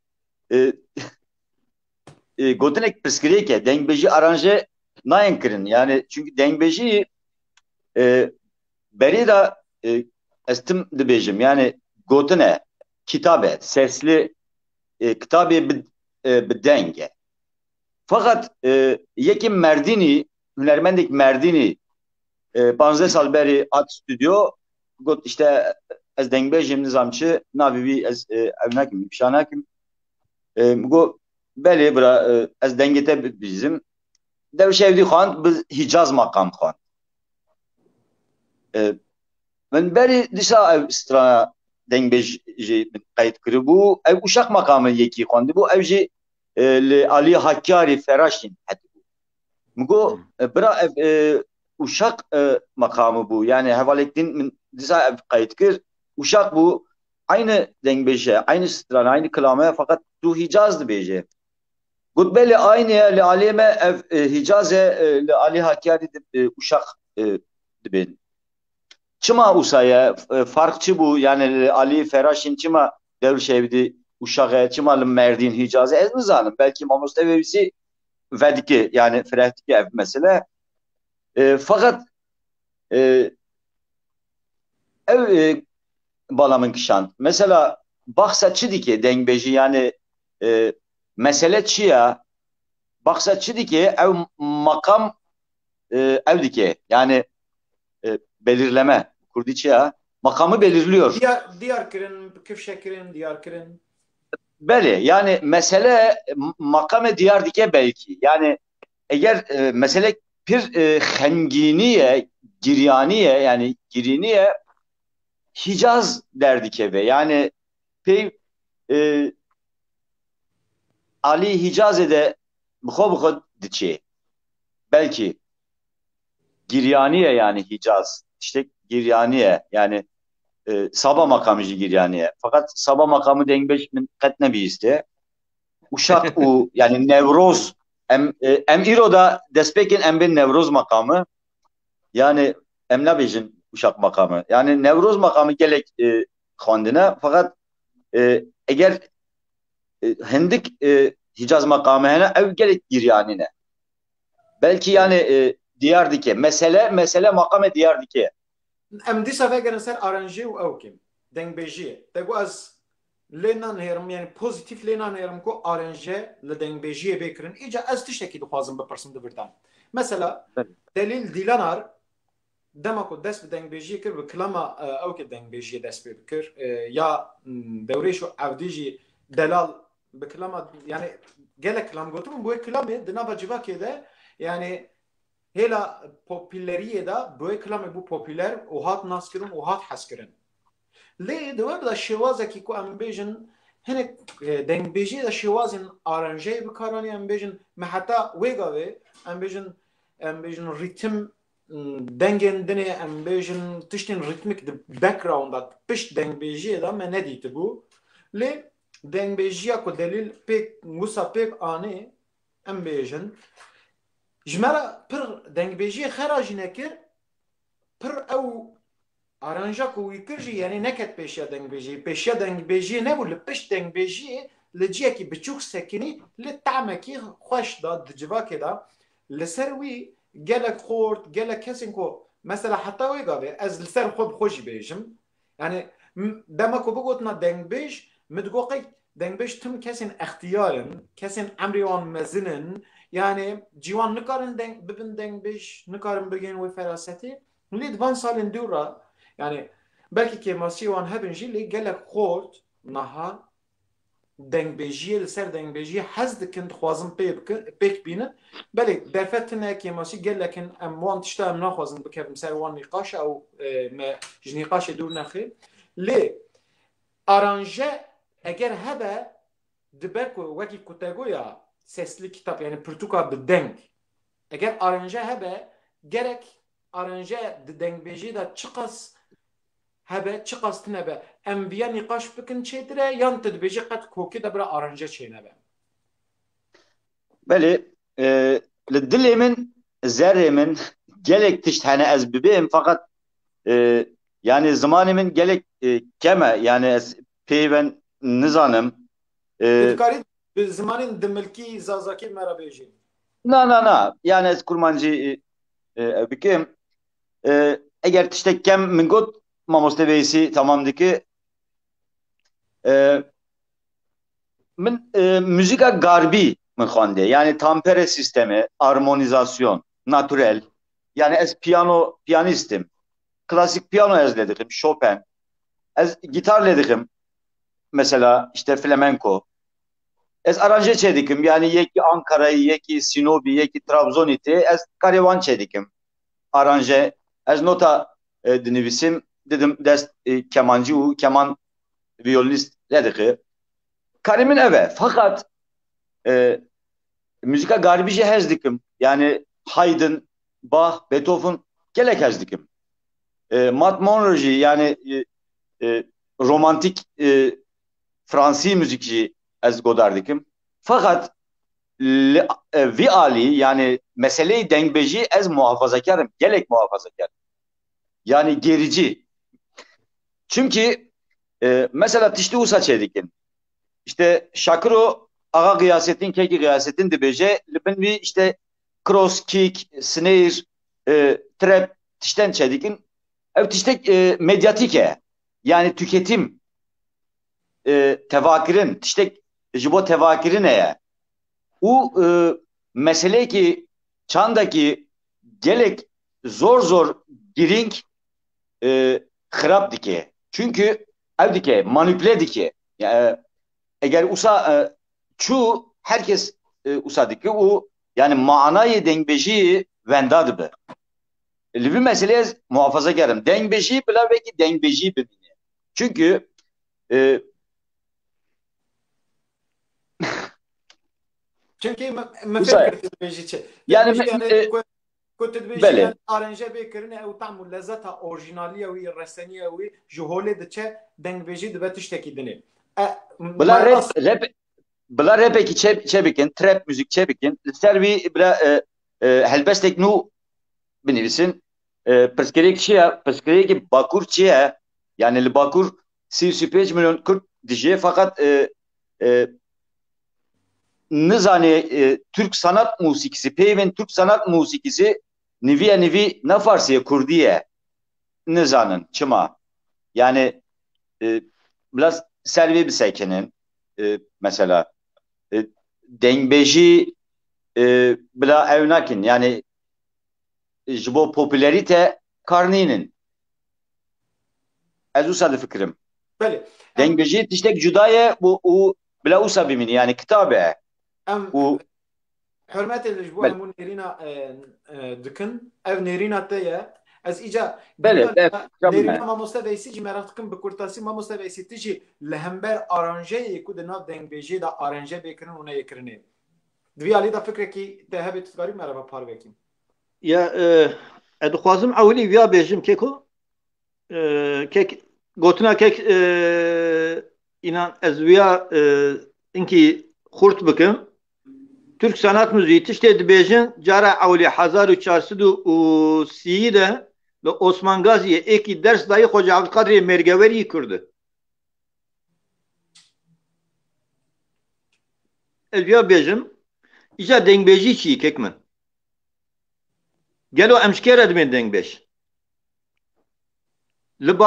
gotinek piskirêke dengbêjî aranje nayên kirin. Yani çünkü dengbêjî berê da ez tim dibêjim. Yani gotine kitabe sesli kitabê bi denge. Fakat yekî Merdînî hunermendek Merdînî 15 sal berî hat stüdyo got işte ez dengbêjim nizamçı navê wî ez ev nakim ifşa nakim got belê bira ez dengete bizim Devrişê Ewdî xwand bi Hicaz makam xwand. Min berî dîsa ev strana dengbêjî min qeyd kiribû ev uşak makamı yekî xwandibû ev jî li Alî Hakkârî Feraşîn hedibû. Min got bira ev uşak makamı bû. Yani hevalekdîn min dîsa ev qeyd kir uşak bû aynı dengbêje, aynı strana, aynı kilame fakat tu Hicaz dibêje. Got belê aynı li Alî me ev Hicazê li Alî Hakkârî uşak dibên. Çima usaya farkçı bû yani Alî Feraşîn çima Devrişê Ewdî uşağı çima li Merdîn Hicazê ez nizanim. Belkî mamoste wî vedike yani firehtike ev mesele. Fakat ev bala min kişand. Mesela baxsa çi dike dengbêjî yani mesele çi ya? Baxsa çi dike ev makam ev dike yani belirleme kurdi çi ya? Makamı belirliyor. Diyar kirin, kifşe kirin, diyar kirin. Beli yani mesele makame diyar dike belki. Yani eğer mesele bir henginiye, giryaniye yani giriniye Hicaz derdik eve. Yani pey Ali Hicaze'de bu diçe. Belki giryaniye yani Hicaz. İşte giryaniye yani Sabah makamıcı giryaniye. Fakat Sabah makamı dengbeş min katne bir iste. Uşak u yani Nevroz em İro'da despekin em bin Nevroz makamı yani emnabejin uşak makamı. Yani Nevroz makamı gelek xwandine fakat eğer hendik Hicaz makamı hene ev gelek giryanine. Belki yani diyar dike. Mesele makame diyar dike. Em dîsa vegerin ser aranjê û ew kim dengbêjiyê. Te got ez lê nanhêrim yani pozitif lê nanhêrim ku aranjê li dengbêjiyê bêkirin. Îca ez tiştekî dixwazim bipirsim di birdan. Mesela delîl Dîlanar dema ku dest bi dengbêjiyê kir bi kilama ew ke dengbêjiyê dest pê bikir ya dewrê şu Ewdî jî delal bi kilama yani gelek kilam gotin bu kilamê di nava civakê de yani hela popüleriye da böyle kelamı bu popüler o hat naskirin o hat haskirin. Le de da şevazaki ku ambejin hene dengbêjî da şevazin aranje bi karani ambejin me hatta wegave ambejin ritim dengen dene ambejin tiştin ritmik de background da piş dengbêjî da me ne diydi bu. Le dengbêjiya ku delil pek musa pek ani ambejin jmera pir dengbêjiyê xera jî nekir pir ew aranja ku wî kir jî yani neket pêşiya dengbêjiyê. Pêşiya dengbêjiyê nebû li pişt dengbêjiyê li ciyekî biçûk sekinî li temekî xweş da di civakê da li ser wî gelek xort gelek kesên ku mesela heta wê gavê ez li ser xwe bi xwe jî bêjim yani dema ku bigotina dengbêj min digot dengbêj tim kesên extiyarin kesên emrê wan mezinin yani ciwan nikarin bibin dengbêj nikarin bigên wê ferasetê lê di van salên dûr ra yani belkî kêmasiyê wan hebin jî lê gelek xort niha dengbêjiyê li ser dengbêjiyê hez dikin dixwazin pêk bînin belê derfet tune kêmasî gelekin em wan tişta em naxwazin bikevin ser wan nîqaş ew me ji nîqaşê dûr nexê lê aranje eğer hebe dibe ku veki kutegoya sesli kitap yani pirtuka bi deng eğer aranje hebe gerek aranje di dengbêjî da çiqas hebe çiqas tinebe em viya nîqaş bikin çêdire yan tu dibêjî qet kokî de bira aranje çênebe. Belê li dilê min zerrê min gelek tişt hene ez bibêm fakat yani zimanê min gelek keme yani ez peyven nizanim. Dikarî bi zimanên dimilkî zazakî me re bêjî. Na yani ez kurmancî bikim eğer tiştek kem min got mamoste beysi tamam diki min müzika garbî min xwendê yani tampere sistemi armonizasyon natürel yani ez piyanistim klasik piyano ez ledikim Chopin ez gitar ledikim mesela işte flamenco ez aranje çedikim yani yeki Ankara'yı yeki Sinop'u yeki Trabzon'iti ez karivan çedikim aranje ez nota dinivisim dedim dest kemancı u keman violist lediki karimin eve fakat müzika garbiji hezdikim yani Haydn, Bach, Beethoven gelek hezdikim Matt Monroe yani romantik Fransi müzikçi ez godardikim fakat vi ali yani meseleyi dengbeji ez muhafazakarım gelek muhafazakarım yani gerici çünkü mesela tişti usa çedikin işte Şakiro ağa kıyasetin keki kıyasetin dibece ben bir işte cross kick snare trap tişten çedikin ev tiştek medyatike yani tüketim tevakirin tiştek jibo tevakirin eye u mesele ki çandaki gelek zor giring xirap dike çünkü ev dike manipüle dike yani, eğer usa çu herkes usa dike u yani manayı dengbeji vendadı be livi meseleye muhafazakarım dengbeji bila belki dengbeji bimini çünkü Çünkü me fekir dibêjî çi yani ku tu dibêjî belê yani aranje bêkirine ew tam û lezeta orijinaliya wî reseniya wî ji holê diçe dengbêjî dibe tiştekî dinê. Bila rapeki çebikin, trap müzik çebikin, servi bila helbestek nu binivisin. Pirskerek çiye, pirskerek Bakur çiye, yani li Bakur 35 milyon Kürt dije fakat nizane Türk sanat musikisi, peyven Türk sanat musikisi nivi ne Farsiye, Kurdiye nizanın, çıma. Yani biraz servi bir sekenin mesela dengbeji bila evnakin yani jibo popülerite karninin ez usadı fikrim. Belê. Dengbeji tiştek judaye bu bila usa bimini yani kitabe. Em hürmetê li ji bo hemû nêrîna dikin ev nêrîna te ye ez îca nêrîna mamoste veysî jî merak dikim bi kurtasî mamoste veysî tu jî li hember aranjeyê ku di nav dengbêjiyê de aranje bêkirin û neyêkirinê divî alî da fikrekî te hebe tu dikarî me re par vekî ya ez dixwazim ewilî viya bêjim keko kek gotina kek inan ez viya inkî xurt bikim Türk sanat müziği tiştê dibêjin cara ewlî 1430 de li Osman Gazi'ye êkî ders dayê Hoca Abdulkadirê Mergeverî kurdu. Ez viya bêjim îca dengbêjî çi kek min. Gelo em ji kê re dimên dengbêj? Li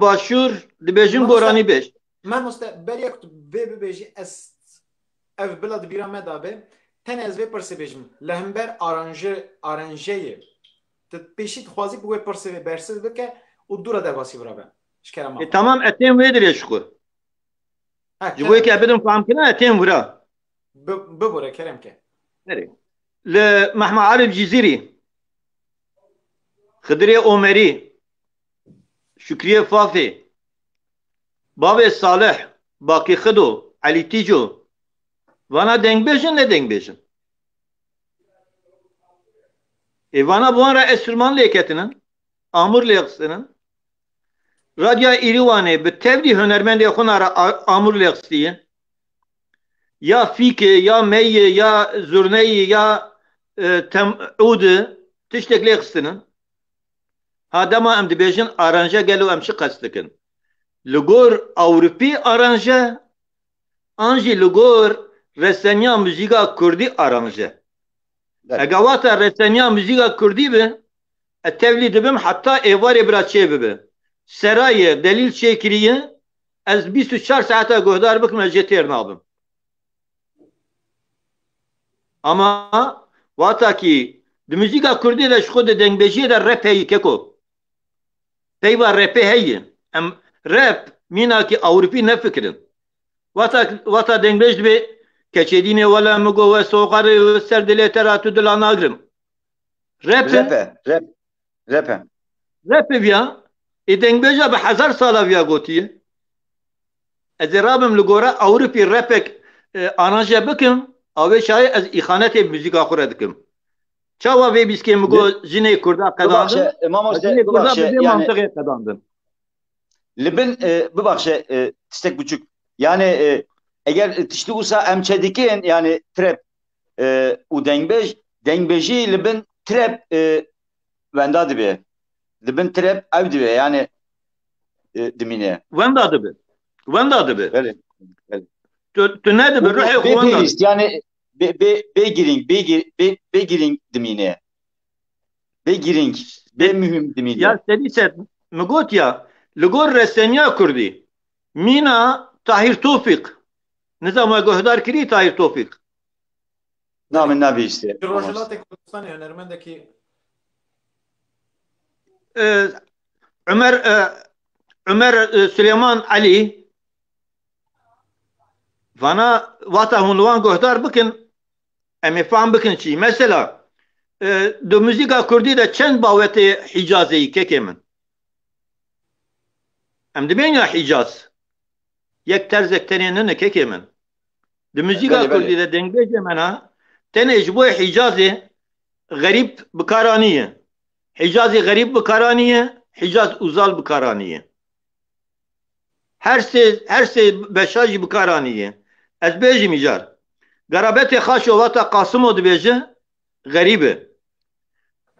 başûr dibêjin goranî bêj. Mamoste berek tu bê bibêjî ez ev bila dibîra me dabe tenê ez vê pirsê bêjim li hember aranjeyê tu pêşî dixwazî bi wê pirsê vê bersiv bike û dûra devasî vira be ji kerema Tamam etên wê dirê şiko. Ji bo yekê bidim famkirina etên vira. bigore keremke Li Mehmed Arif Cizîrî Xidrê Omerî Şükriye Fafê Bavê Salih, Bakî Xido, Elî Tîco, vana dengbêjin ne dengbêjin? Vana bu an re enstrüman lêketinin, amûr lêxistinin, Radya İrîwanê bi tevlî hunermendê xwe re amûr lêxistiye. Ya fîkê, ya meyê, ya zurneyê, ya udê tiştek lêxistinin. Ha dema em dibêjin aranje gelo em çi qest dikin? Li gor Ewropî aranje an jî li gor reseniya muzîka Kurdî aranje. Ega wata reseniya muzîka Kurdî bi tevlî dibim heta êvarê bira çê bibe. Serayê delîl çêkiriye ez 24 saeta guhdar bikim ez jê têr nabim. Ama wata ki di muzîka Kurdî de ji xwe di dengbêjiyê de rap heye keko. Peyva rapê heye. Em rap mînakî Ewropî nefikirin. Wata dengbêj dibe keçedînê wela min got we soqarê ser dilê te ra tu dila nagirim. Rapê viya dengbêja bi hezar sala viya gotiye. Ez ê rabim li gora Ewropî rapek aranje bikim avê çayê ez îxanetê muzîka xwe re dikim. Çawa vê bîskê min got jinê Kurda qedandin. Jinê Kurda bi vê mantiqê qedandin. Li bin bibaxşe tistek buçuk. Yani eğer tiştî wisa em çedikin yani trap û dengbêjî li bin trap wenda dibe. Li bin trap ew dibe yani dimîne. Wenda dibe. Wenda dibe. Belê. Tu ne dibe? Ruhê xwe wenda dibe. Yani bêgiring dimîne. Bêgiring. Bê mühim dimîne. Ya sedî set min got ya li gor reseniya Kurdî mîna Tahir Tofîq. Nizam we guhdar kirî Tahir Tofîq. Namên nabîste. Rojilatê Kurdistanê hunermendekî Ömer Süleyman Ali vana vata hûn li wan guhdar bikin em ê fehm bikin çi. Mesela di muzîka Kurdî de çend bawetê Hicazeyî kekê min. Em dibên ya Hicaz. Yek terzek tenê nine kekê min. Di muzîka Kurdî de dengbêjê min ha tenê ji bo Hicazê gerîb bikaranîye. Hicazê gerîb bikaranîye, Hicaz uzal bikaranîye. Her sê beşa jî bikaranîye. Ez bêjim îcar. Garabetê xaşo vata Qasimo dibêje gerîb e.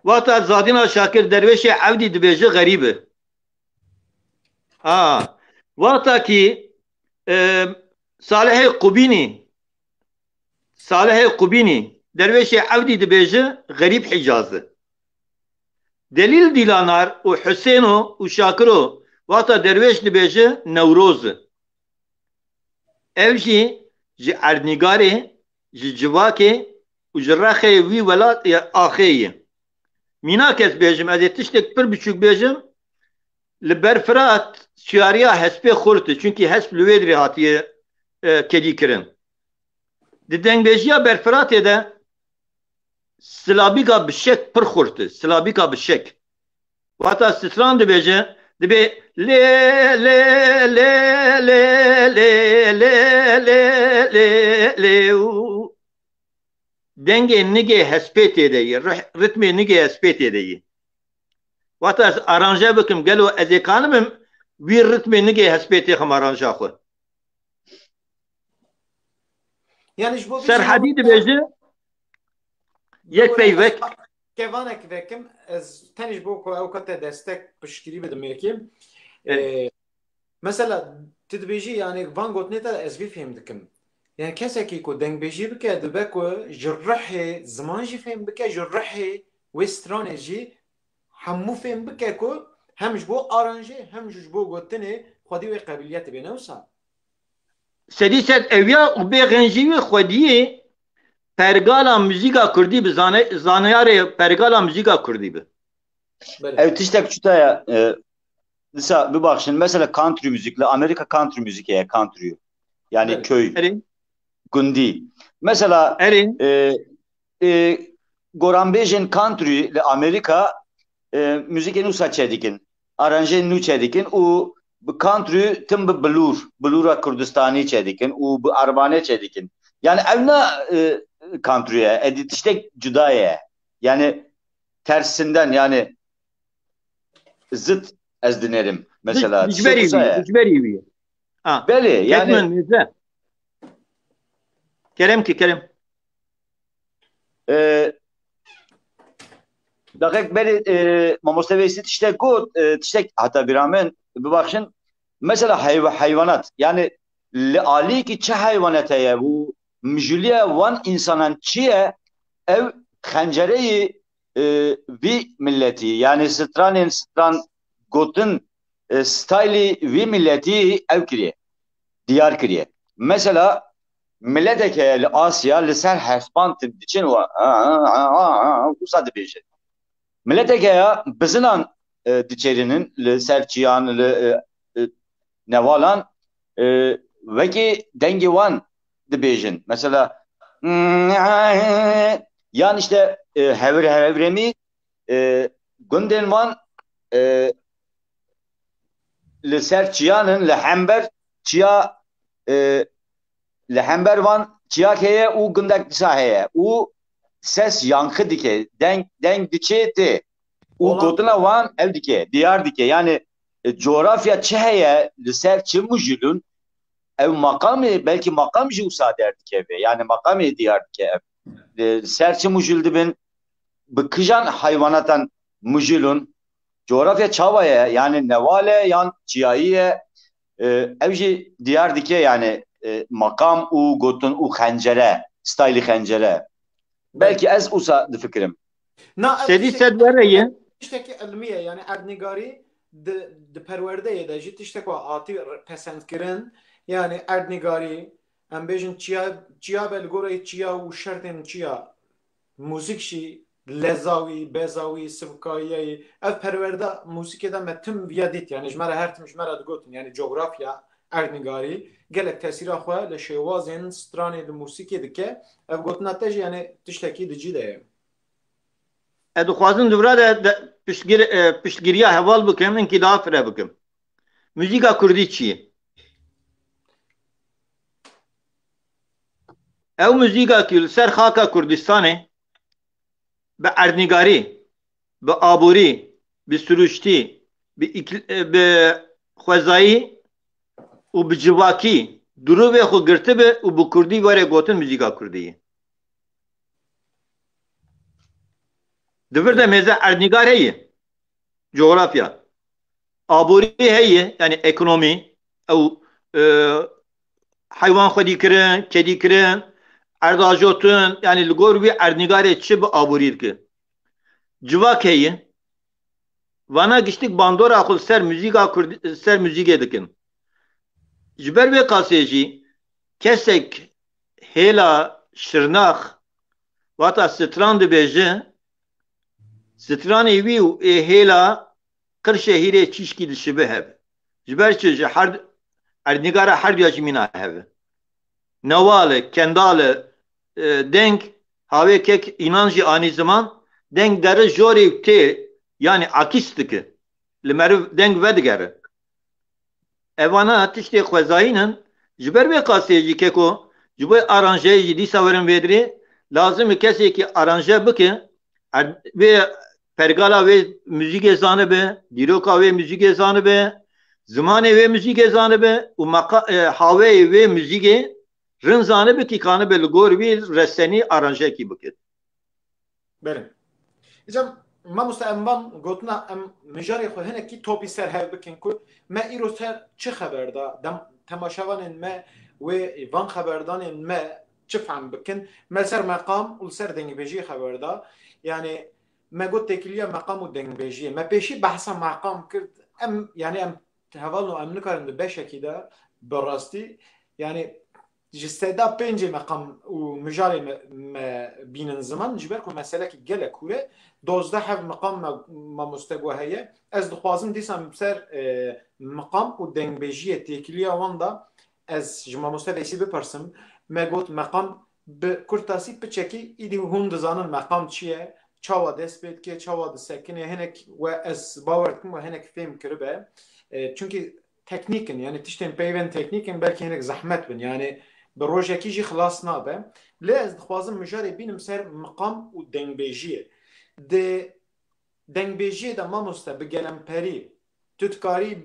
Vata Zadîna Şakir dervêşê Ewdî dibêje gerîb e. Vata ki Salihê Qubînî dervêşê Ewdî dibêje gerîb Hicaz e. Delîl Dîlanar û Hüseyno û Şakiro vata dervêş dibêje Newroz e. Ev jî ji Erdnîgarê, ji Civakê û ji Rexê wî welat axê ye. Mîna kes bêjim ez ê tiştek pir biçûk bêjim li ber Firat çiyariya hespê xurt e. Çünkü hesp li wê dirê hatiye kedîkirin. Di dengbêjiya Berfiratê de silabîka bişek pir xurt e. Silabîka bişek. Vata stran dibêje dibe lê lê lê lê lê lê lê lê û dengê nigê hespê tê de ye. Ritmê nigê hespê tê de ye. Vata ez aranje bikim gelo ez ê kanibim wî ritmê nigê hespê tê xim aranja xwe. yani ji bo Serhedî dibêje yek peyvek kevanek vekim ez tenê ji bo ku ew kete destek piştgirî bidim yekî. Mesela tu dibêjî yani van gotinê te ez vî fêm dikim. Yani kesekî ku dengbêjî bike dibe ku ji rihê ziman jî fêm bike ji rihê wê stranê jî hemû fêm bike ku hem ji bo aranjê hem ji bo gotinê xwedî wê qebiliyetê bê newsa. sedî set eviya û bêxenjî wê xwediyê pergala muzîka Kurdî bi zaneyarê pergala muzîka Kurdî bi. Ev tiştek çutaya disa bibaxşin mesela country müzikle Amerika country müziğe country yani köy gundi. Mesela Goranbejin country ile Amerika müzik enu saçedikin. Aranje nu çedikin u bu country tim bi bilura Kurdistani çedikin u bu Arbane çedikin. Yani evna country'ye edit işte cudaya. Yani tersinden yani zıt ez dinerim mesela. Tiştek usaya. Dicberi. Ha. Beli Ketmen yani müze. Kerem. e, dakik beli mamostevesi tiştek gut tiştek hatta bir rağmen bir bakışın mesela hayvanat yani li ali ki çe hayvanataya bu mjüliye van insanan çiye ev xencereyi vi milleti yani stran gotun styli vi milleti ev kiriye diyar kiriye. Mesela milleteke li Asya li ser hespantin için bu sadı bir şey. Milleteke ya bizinan diçerinin li ser çiyan li nevalan veki dengi wan dibêjin. Mesela yani işte hevremi gundên wan li ser çiyanın li hember çiya li hember wan çiyak heye û gundek disa heye û ses yankı dike denk diçe tê û gotina wan ev dike diyar dike yani coğrafya çi heye li ser çi mujilûn ev makamı belki makam jî wisa derdike ve yani makamı diyar dike ev ser çi mujil dibin bi kijan hayvanatan mujilûn coğrafya çavaya yani nevale yan çiyayiye ev jî diyar dike yani makam û gotun û xencere styli xencere belki ez wisa difikirim. Na Sedi sedvereye. tiştekî ilmiye yani erdnigarî di perwerdeyê de jî tiştek atî pesendkirin yani erdnigarî em bêjin çiya belgorayê çiya û şertên çiya müzik jî lezawî bezawî sivkayiyê ev perwerde musîkê de me tim viya dît yani ji me re her tim ji me re digotin yani coğrafya erdnigarî gelek tesîra xwe li şêwazên stranê di musîkê dike ev gotina te jî yani tiştekî di cî de ye. Dixwazim duvra de piştgiriya heval bikim enkî daha fire bikim. Müzîka Kurdî çi ye? Ew müzîka ki li ser xaka Kurdistanê bi erdnigarî, bi aborî, bi siruştî, bi xwezayî û bi civakî dirûvê xwe girtibe û bi Kurdî were gotin müzîka Kurdî ye. Divir de mêze erdnigar heye, coğrafya. Aborî heye yani ekonomî ew hayvan xwedî kirin, kedî kirin, erdajotun yani li gor wî erdnigarê çi bi aborî dike. Civak heye. Vana giştik bandora xwe ser müzîka Kurdî ser müzîkê dikin. Ji ber vê qasê jî kesek hêla şirnax vata stran dibêje stranê wî û hêla Qirşehîrê çîşkî dişibe hev. Ji ber çi ji her erdnigara her duya jî mîna heve. Nevale, kendale deng havê kek înan jî anî ziman deng dere jorê tê yani akîs dike. Li meriv deng vedigere. Evana tiştê xwezayînin ji ber vê qasê jî keko ji bo aranjeyê jî dîsa werin vêdirê lazim e kesekî aranje bike vê pergala wê müzîkê zanibe, dîroka wê müzîkê zanibe, zimanê wê müzîkê zanibe û haveyê wê müzîkê rin zanibe ki kanibe li gor wî restenî aranjekî bike. Berim. Hocam mamosta em van gotina em mijarê xwe hinekî topî ser hev bikin ku me îro ser çi xeber da temaşevanên me wê van xeberdanên me çi fehm bikin me ser meqam û ser dengbêjiyê xeber da yani me got têkiliya meqam û dengbêjiyê me pêşî behsa meqam kir em yani em heval em nikarin bi beşekî de bi rastî yani ji seda pêncê meqam û mijarê me bînin ziman ji ber ku meselekî gelek hûr e dozda hev meqam mamoste gu heye ez dixwazim dîsam ser meqam û dengbêjiyê têkiliya wan da ez ji mamoste vesî bipirsim me got meqam bi kurtasî piçekî îdî hûn dizanin meqam çi ye çawa dest pê dike çawa disekine hinek we ez bawer dikim we hinek fêm kiribe çünkü teknikin yani tiştên peyvên teknikin belkî hinek zehmet bin yani bi rojekî jî xilas nabe. Lê ez dixwazim mijarê bînim ser miqam û dengbêjiyê. Di dengbêjiyê de mamoste bi gelemperî tu dikarî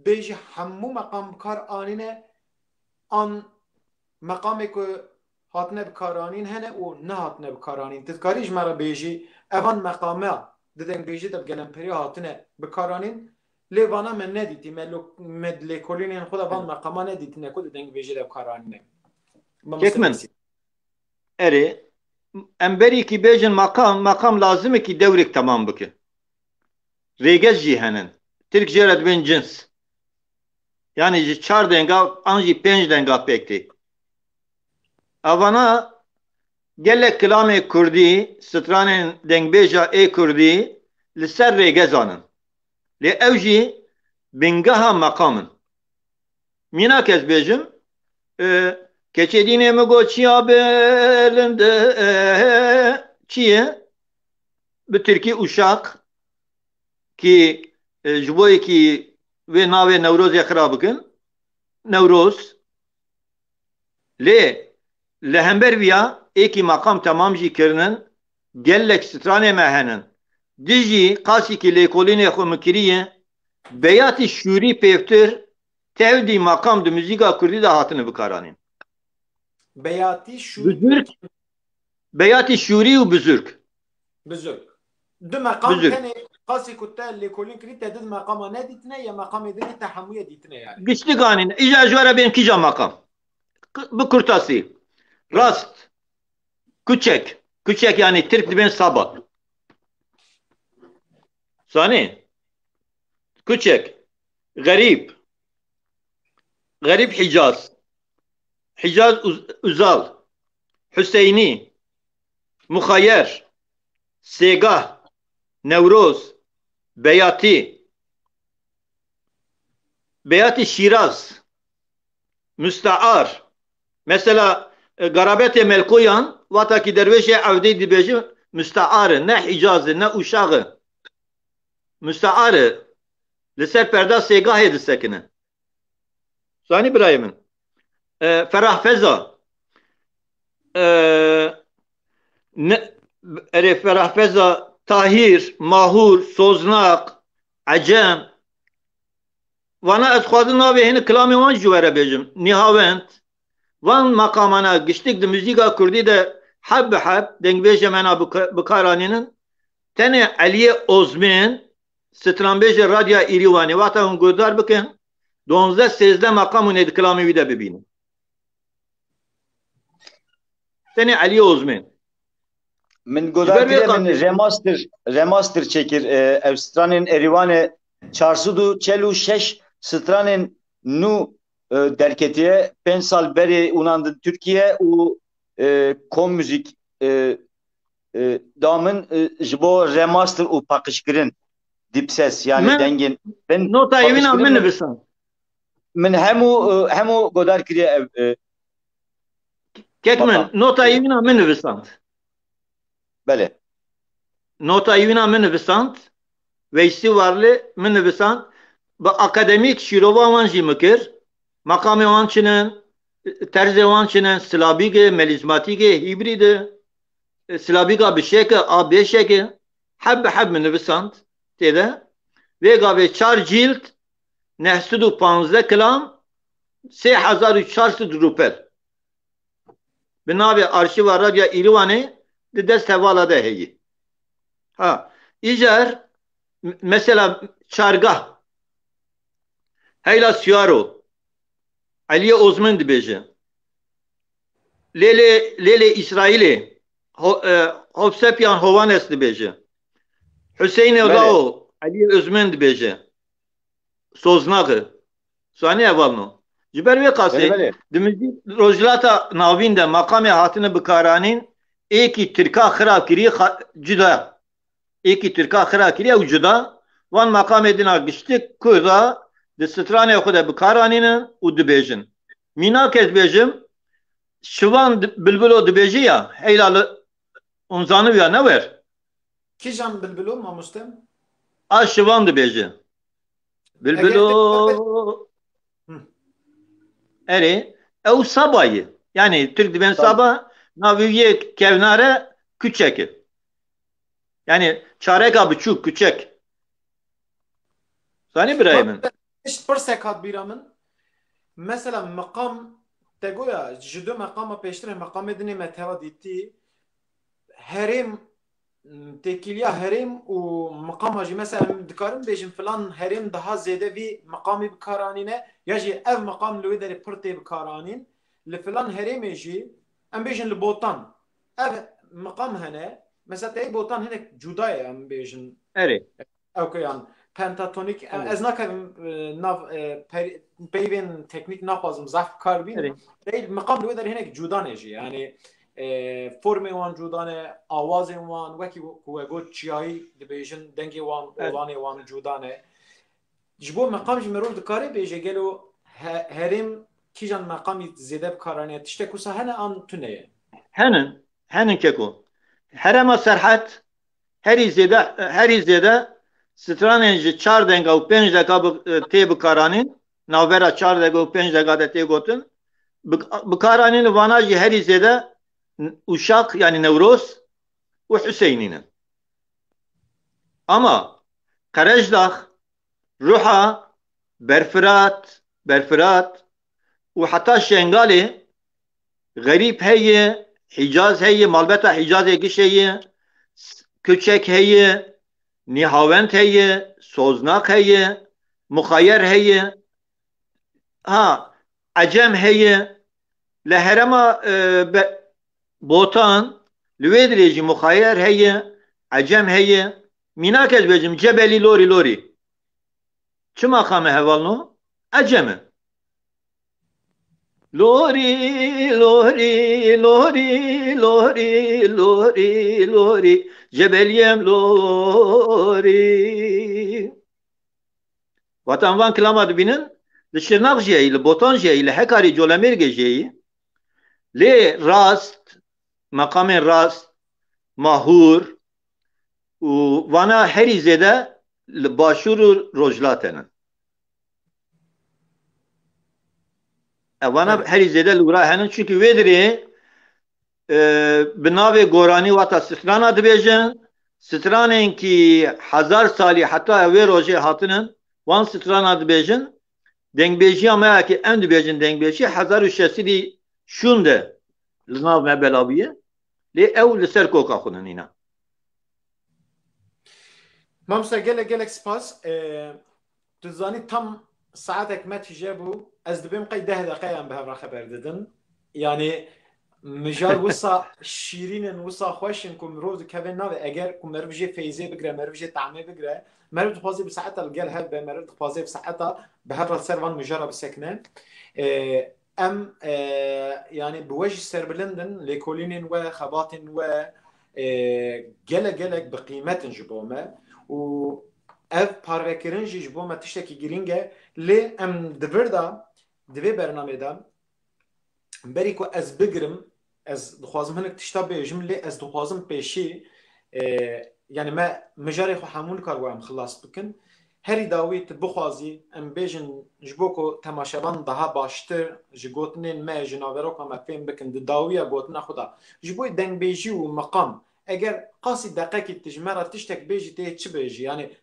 bêjî hemû meqam bikar anîne an meqamê ku hatine bikaranîn hene û nehatine bikaranîn. Tu dikarî ji me re bêjî evan meqame di dengbêjiyê de bi gelemperî hatine bikaranîn lê vana me nedîtî me lêkolînên xwe de van meqama nedîtîne ku di dengbêjiyê de bikaranîne. Kekmen erê em berîkî bêjin makam lazim e ki dewrek temam bike. Rêgez jî henin. Tirk jê re dibên cins. Yani ji 4 dengav an jî 5 dengav pêk tê. Avana gelek kilamê Kurdî, stranên dengbêja ê Kurdî li ser rêgez anin. Lê ew jî bingeha meqamin. Mînak ez bêjim keçedînê mi got çiya bilind çi ye? Bi Tirkî uşak ki ji bo yekî wê navê Newrozê xira bikin. Newroz. Lê li hember viya êkî meqam temam jî kirinin gelek stranê me henin. Dijî qasîkî lêkolînê xwe mikiriye beyatî şûrî pêvtir tevdî meqam di müzîka Kurdî de hatine bikaranîn. Beyatî Bizirk. Beyatî şûrî û bizirk. Bizirk. Di meqam tenê qasî ku te lêkolîn kirî te di meqama nedîtine ya meqamê dinê te hemûyê dîtine yani. Güçlük anîn. İja ji were bên kîja meqam. Bi kurtasî. Rast. Küçek. Küçek yani Türk dibên Saba. Sanî. Küçek. Garip. Garip Hicaz. Hicaz Uzal. Hüseyni. Muhayyer. Segah. Nevroz. Beyati. Beyati Şiraz. Müstear. Mesela garabet-i melkoyan vataki derveşe evde dibeci müstearı ne Hicazı ne uşağı. Müstearı liser perda segah edis sekine. Sani İbrahim'in. Ferah Feza. Ferah Feza Tahir, Mahur, Soznak, Acem. Vana ez xwazim navê hene kilamê wan jî were bêjim. Nihavend. Van makamana giştik de müzika Kurdî de heb bi heb dengbêje mena bikaranînin tenê Eliye Ozmên stranbêje Radya İrîwanê wata hûn guhdar bikin 12-13 makam hûnê di kilamê wî de bibînin. Tenê Eliye Ozmên. Min godar kire min remaster çekir ev stranên Erivanê 446 stranên nû derketiye 5 sal berê unan Türkiye û kom müzik da min ji bo remaster û paqijkirin dipses yani dengên notayê wî min nivisan. Min hemû godar kiriye ev Kekmen notayê wî min nivisand. Bele. Notayê wî min nivisand. Veysî Varlî min nivisand. Bi akademîk şîrova wan jî mikir. Makamê wan çinin, terzê wan çinin, silabîgê, melîzmatîgê, hîbrîdê, silabîga bi şeke, a bê şeke, heb bi heb min nivisand têde. Vê gavê 4 cîld, 915 kilam, 3400 rûpel. Bi navê Arşîva Radya İrîwanê di dest hevala de heye. Ha, îcer mesela çargah Heyla Siyaro Eliye Ozmen dibêje. Lêlê İsraîlê Hovsepiyan Hovanes dibêje. Hüseyin Elao Eliye Özmen dibêje. Soznağı. Sani evalno. Ji ber vê qasê di müzik rojilata navîn de makamê hatine bikaranîn êkî Tirka xira kiriye cuda. Êkî Tirka xira kiriye ew cuda wan makamê dina giştik ku da di stranê xwe de bikaranînin û dibêjin. Mînak ez bêjim şivan bilbilo dibêje ya heyla hûn zaniviya ne wer? Kîjan bilbilo mamoste? A şivan dibêje. Bilbilo eri ev sabayı. Yani Türk diben Tabii. sabah naviye kevnare küçeki. Yani çareka buçuk küçük. Sani Ma birayımın. eşit persek hat biramın. Mesela makam tegoya jido makama peştere makam edine meteva ditti. Herem tekilya herem u makam hacı mesela dikarim bejim falan herem daha zede bir makami bikaranine ya jî ev makam lüve deri pırte bikaranin li falan herem jî em bejin li botan ev makam hene mesela te botan hene cudaya em bejin Eri. اوكي يعني پنتاتونیک Eri. از نکردم ناف پیوین تکنیک نخوازم ضعف کار بینم Eri. لیل مقام لو در هناك جودانه جی يعني فرم وان جودانه آواز وان وکی گوت چیایی دبیجن دنگی وان Eri. اولانه وان جودانه جبو مقام جمرول دکاری بیجه گلو هرم کیجان مقامی زیده بکارانه تشته کوسا هنه آن تونه Henin keko. Herema serhat her izlede stranenci çar denga u penj deka te bikaranin navbera çar deka u penj deka de te gotin bikaranin vanaji her izlede Uşak yani Nevroz ve Hüseyin'inin. Ama Karajdah, Ruha, Berfirat ve hatta Şengali garip heye, Hicaz heye, malbeta Hicaz ekiş heye, Küçek heye, Nihavend heye, Soznak heye, Mukayyer heye, ha Acem heye, leherema botan, lüvedreci Mukayyer heye, Acem heye, minak ezbecim Cebeli Lori Lori. Çi makamı hevalno? Acemi. Lori, lori, lori, lori, lori, lori, Cebeliyem lori. Vatan van kilamadı binin. Şırnak jeyi, li botan jeyi, li hekari colemirge jeyi, li rast, makamen rast, mahur, u vana herizede li başuru rojlatenin. Vana evet herizede li urahenin çünkü vedri binavê goranî wata strana dibêjin stranên ki hezar salî heta ev vê rojê hatinin wan strana dibêjin dengbêjiya me yekê em dibêjin dengbêjî hezar û şesidî şûn de li nav me belaviyê lê ew li ser koka xwe dinîne. مامسا gelek gelek spas تزانی tam ساعتك ما تجابو از دبیم قی 10 دقیقه هم به هفره خبر دادن یعنی مجار وسا شیرین وسا خوشن کم روز کبن ناوه اگر کم مرو بجی فیزه بگره مرو بجی طعمه بگره مرو تخوازی بساعتا الگل هل به مرو تخوازی بساعتا به هفره سروان مجارة بسکنه ام يعني بوجه سربلندن لكولين و خبات و جلك جلك بقيمة جبومه و ev parvekirin jî ji bo me tiştekî girîng e lê em divirda divê bernamê berî ku ez bigirim ez dixwazim hinek tişta bêjim lê ez dixwazim pêşî yani me mijarê xwe hemû nikar we em xilas bikin herî dawî tu bixwazî em bêjin ji bo ku temaşevan daha baştir ji gotinên me ji naveroka me fêm bikin di dawiya gotina xwe da ji bo dengbêjî û meqam eger qasî deqekî tu ji me re tiştek bêjî tê çi bêjî yani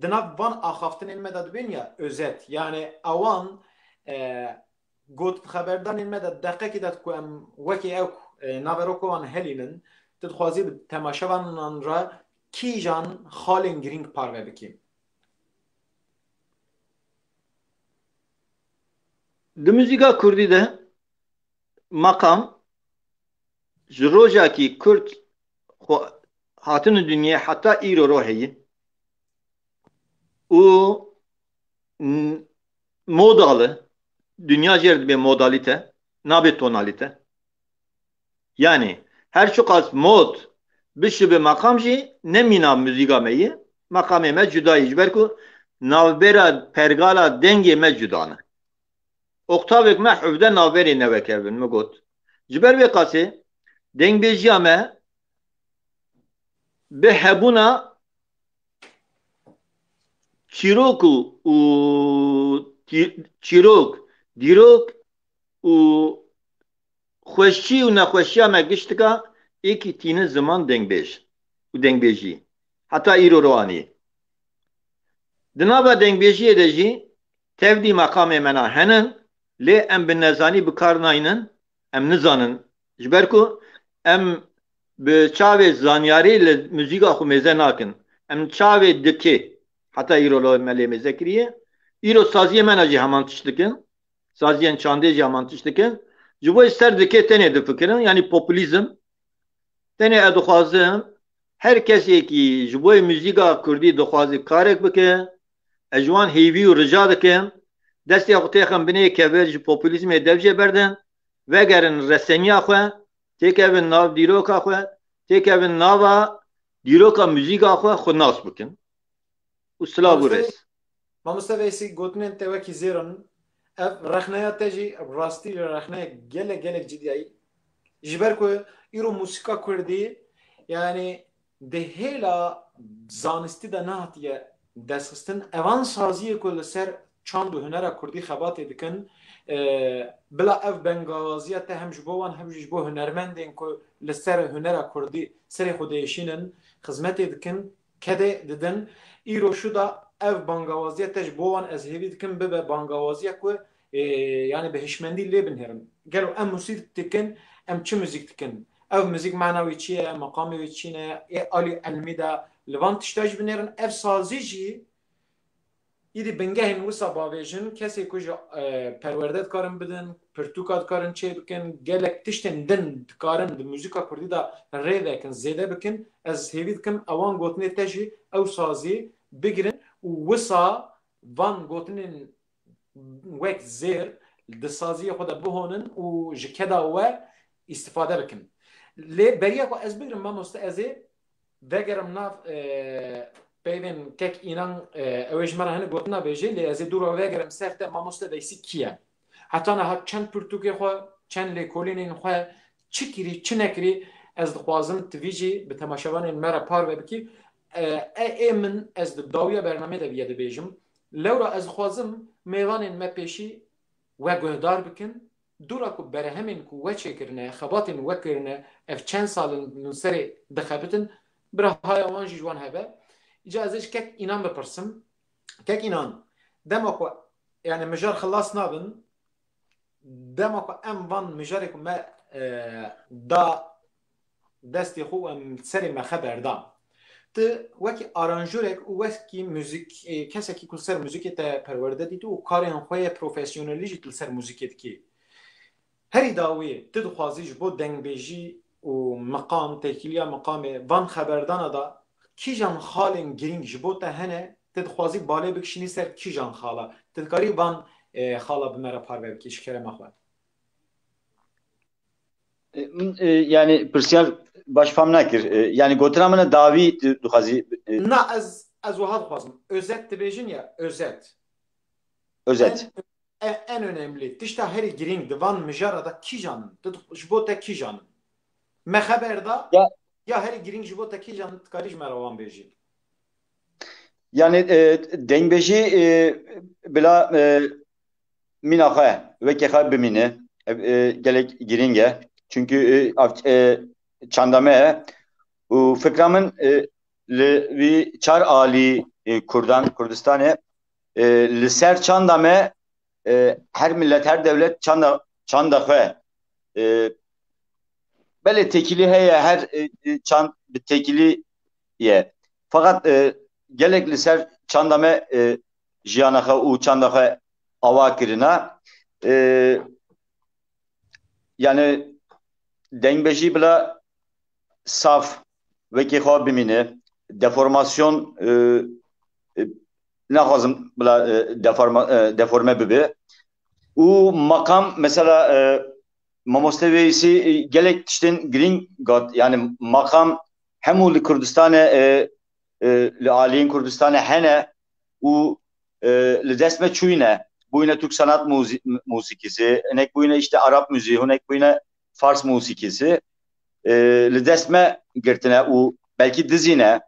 دناب وان آخافتن مداد بینیا özet yani awan got خبردان مداد دقیقی داد که ام وکی او نبروکوان هلینن تدخوازی به تماشاوان را کی جان خالین گرینگ پارو بکیم Di müzika Kurdî de makam ji rojekî Kurd hatin û dünyayê heta îro ro heye û modalı dünya jê dibe modalite nabe tonalite yani her çi qas mod bişibe makam jî nemîna müzîka me yê makamê me cuda yê ji ber ku navbera pergala dengê me cuda ne oktavek me hevde navberê nevekevin me got ji ber vê qasê dengbêjiya me bi hebûna çîrok û çîrok dîrok û xweşî û nexweşiya me giştika êkî tînin ziman dengbêj û dengbêjî. Heta îro ro anî. Di nava dengbêjiyê de jî tevdî meqamê me na henin lê em bi nezanî bi kar nayînin, em nizanin. Ji ber ku em bi çavê zanyarî li muzîka xwe mêze nakin. Em çavê dikê heta îro me lê mêze kiriye. Îro saziyê me na jî heman tişt dikin. Saziyên çandê jî heman tişt dikin. Ji bo ser dikê tenê difikirin, yanî popülîzm. Tenê ez dixwazim her kesekî ji bo muzîka Kurdî dixwaze karek bike, ez ji wan hêvî û rija dikim, destê xwe têxin binê kevir ji popülîzmê dev jê berdin, vegerin reseniya xwe, têkevin nav dîroka xwe, têkevin nava dîroka muzîka xwe xwe nas bikin. û silav û rêz. Mamoste Veysî gotinên te wekî zêrin ev rexneya te jî rastî li rexneya gelek cidiyayî ji ber ku îro musîka Kurdî yani di hêla zanistî de nehatiye destxistin evan saziyê ku li ser çand û hunera Kurdî xebatê dikin bila ev bengaziya te hem ji bo wan hem ji bo hunermendên ku li ser hunera Kurdî serê xwe diêşînin xizmetê dikin kedê didin îro şû da ev bangawaziya te ji bo wan ez hêvî dikim bibe bangawaziya ku yani bi hişmendî lê binêrin. Gelo em musîk dikin em çi müzik dikin? Ev müzik mana wî çi ye, meqamê wî çi ne, alî elmî de li van tişta jî binêrin ev sazî jî îdî bingehên wisa bavêjin kesê ku ji perwerde dikarin bidin, pirtûka dikarin çê bikin, gelek tiştên din dikarin di muzîka Kurdî de rê vekin, zêde bikin, ez hêvî dikim ewan gotinê te jî ew sazî bigirin û wisa van gotinên wek zêr di saziyê xwe de bihonin û ji keda we îstîfade bikin. Lê beriya ku ez bigirim mamoste ez ê vegerim nav peyvên kek înan ew ê ji me re hinek gotina bêjê lê ez ê dûra vegerim ser te mamoste Veysî kî ye? Heta niha çend pirtûkê xwe, çend lêkolînên xwe çi kirî, çi nekirî ez dixwazim tivî jî bi temaşevanên me re par vebikî ê min ez di dawiya bernamê de vîye dibêjim lewra ez dixwazim mêvanên me pêşî we guhdar bikin dûra ku berhemên ku we çêkirine, xebatên we kirine ev çend salin min serê dixebitin birahaya wan jî ji wan hebe. Îca ez ê ji kek înan bipirsim. Kek înan dema ku yani mijar xilas nabin dema ku em van mijarê ku me da destê xwe em serê me xeber da tu wekî aranjörek û wekî müzik kesekî ku ser müzikê te perwerde dîtî û karên xwe yê profesyonelî jî li ser müzikê dikî. Herî dawî tu dixwazî ji bo dengbêjî û meqam têkiliya meqamê van xeberdana da kîjan xalên girîng ji bo te hene tu dixwazî balê bikişînî ser kîjan xala tu dikarî van xala bi me re parve bikî ji kerema xwe. Yani pirsiyar baş fam nekir. Yani gotina min dawî dixwazî Na ez wiha dixwazim. Özet dibêjin ya özet. özet. En önemli tişta herî girîng di van mijara da kîjan ji bo te kîjan me xeber da ya herî girîng ji bo te kîjan dikarî ji me re wan bêjî. Yani dengbêjî bila mîna xwe wekî xwe bimîne gelek girîng e çünkü çandame û fikra min li vî çar alî Kurdistanê li ser çanda me her millet her devlet çanda xwe belê tekilî heye her çand bi tekilî ye fakat gelek li ser çanda me jiyana xwe û çanda xwe ava kirina yani dengbêjî bila saf wekî xwe bimîne deformasyon naxwazim bila deforme bibe û makam mesela mamoste Veysî gelek tiştên girîng got yani makam hemû li Kurdistanê li aliyên Kurdistanê hene û li dest me çûyîne bûyîne Türk sanat musîkîsî hinek bûyîne işte Arap müziği hinek bûyîne Fars musîkîsî li dest me girtine û belkî dizîne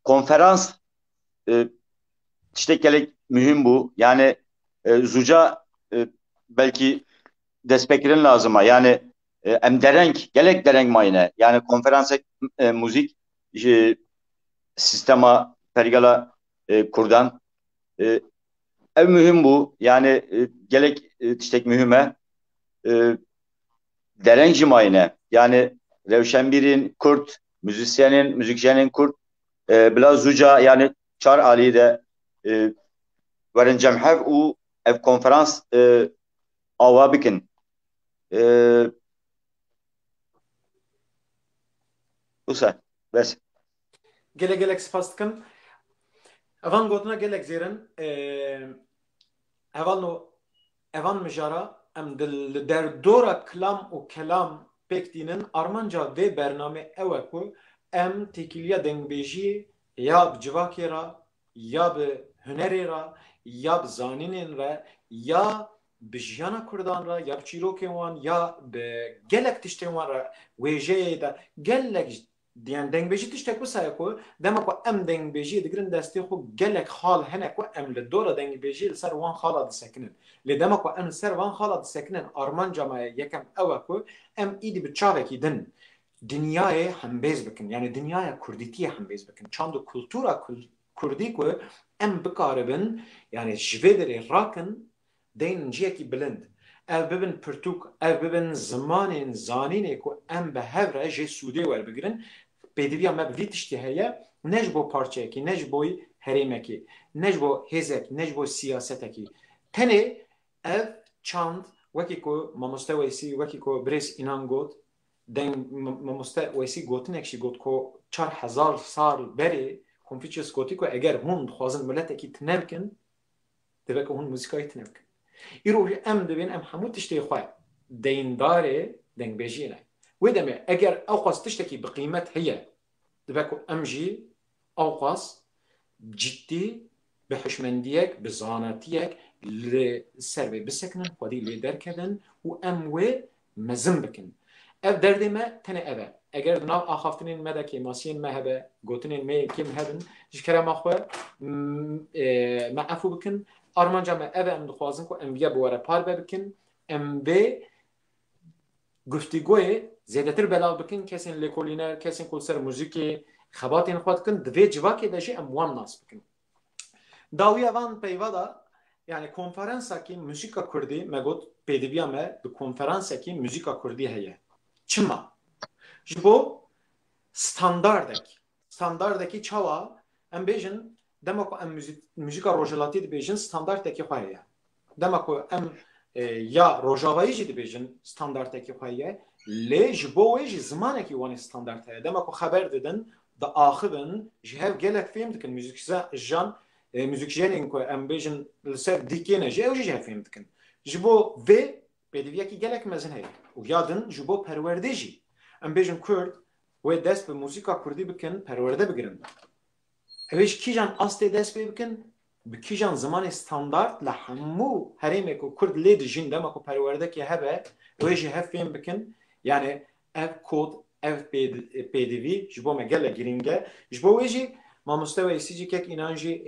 konferans tiştek gelek mühim bû yani zuca belki desteklerin lazım. Yani em derenk, gelek derenk mayne. Yani konferans müzik sistema pergala kurdan. Ev mühim bu. Yani gelek tiştek mühime derenk mayne. Yani Revşenbir'in Kurt, müzisyenin Kurt, bila zuca yani çar ali de verin cemhev u ev konferans ava bikin. Usa. Bes. gelek spas dikim. Evan gotina gelek zêrin evan mijara em li derdora kilam û kelam pêk dînin armanca vê bername ew e ku em têkiliya dengbêjiyê ya bi civakê re ya bi hunerê re ya bi zanînên re ya bi jiyana Kurdan re ya bi çîrokên wan ya bi gelek tiştên wan re wêjeyê de gelek yani dengbêjî tiştek wisa ku dema ku em dengbêjiyê digirin destê xwe gelek xal hene ku em li dora dengbêjiyê li ser wan xala disekinin. Lê dema ku em li ser van xala disekinin armanca me yekem ew e ku em îdî bi çavekî din dünyayê hembêz bikin. Yani dünyaya Kurdîtiyê hembêz bikin. Çand kultura Kurdî ku em bikaribin yani ji vê derê rakin deynin ciyekî bilind. Ev bibin pirtûk, ev bibin zimanên zanînê ku em bi hev re jê sûdê werbigirin. Pêdiviya me bi vî tiştî heye ne ji bo parçeyekî, ne ji bo herêmekî, ne ji bo hêzek, ne ji bo siyasetekî. Tenê ev çand wekî ku mamoste Weysî, wekî ku Birêz İnan got, deng mamoste Weysî gotinek jî got ku 4000 sal berê Confucius gotî ku eger hûn dixwazin miletekî tune bikin, divê ku hûn muzîkayê tune bikin. Îro em dibên em hemû tiştê xwe deyindarê dengbêjiyê ne. Wê demê eger ew xwaz tiştekî bi qîmet heye dibe ku em jî ew xwaz ciddî bi hişmendiyek bi zanatiyek li ser vê bisekinin xwedî lê derkevin û em wê mezin bikin. Ev derdê me tenê ev e. Eger di nav axaftinên me de kêmasiyên me hebe gotinên me kêm hebin ji kerema xwe me efû bikin armanca me ev em dixwazin ku em viya bi were par be bikin em vê guftîgoyê zêdetir belav bikin kesên lêkolîner kesên ku ser muzîkê xebatên xwe dikin di vê civakê de jî em wan nas bikin. Dawiya van peyva da yani konferansakî muzîka Kurdî me got pêdiviya me bi konferansekî muzîka Kurdî heye. Çima? Ji bo standardekî çawa em bêjin dema ku em muzîka rojhilatî dibêjin standardekî xwe heye. Dema ku em ya rojavayî jî dibêjin standardekî xwe heye lê ji bo wê jî zimanekî wanê standard heye. Dema ku xeber didin di axivin ji hev gelek fêm dikin müzikjan müzikjenên ku em bêjin li ser dîkê ne jî ew jî hev fêm dikin. Ji bo vê pêdiviyekî gelek mezin heye û ya din ji bo perwerdê jî em bêjin Kurd wê dest bi muzîka Kurdî bikin perwerde bigirin. Ew jî kîjan astê dest pê bikin bi kîjan zimanê standard li hemû herêmê ku Kurd lê dijîn dema ku perwerdekê hebe ew jî hev fêm bikin yani ev kod ev pêdivî ji bo me gelek girîng e. Ji bo wê jî mamoste Weysî jî kek înan jî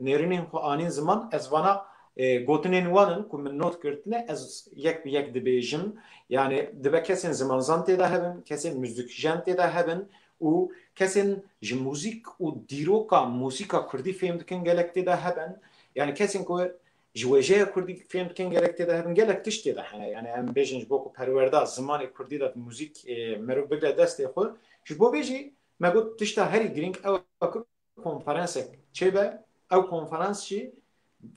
nêrînên xwe anîn ziman ez vana gotinên wanin ku min not girtine ez yek bi yek dibêjim yani dibe kesên zimanzan têda hebin kesên müzikjen têda hebin û kesên ji muzîk û dîroka muzîka Kurdî fêm dikin gelek têda hebin yani kesên ku ji wêjeya Kurdî fêm dikin gelek têda hebin gelek tişt têda heye yani em bêjin ji bo ku perwerda zimanê Kurdî de muzîk merov bigre destê xwe ji bo vê jî me got tişta herî girîng ew konferansek çêbe ew konferans jî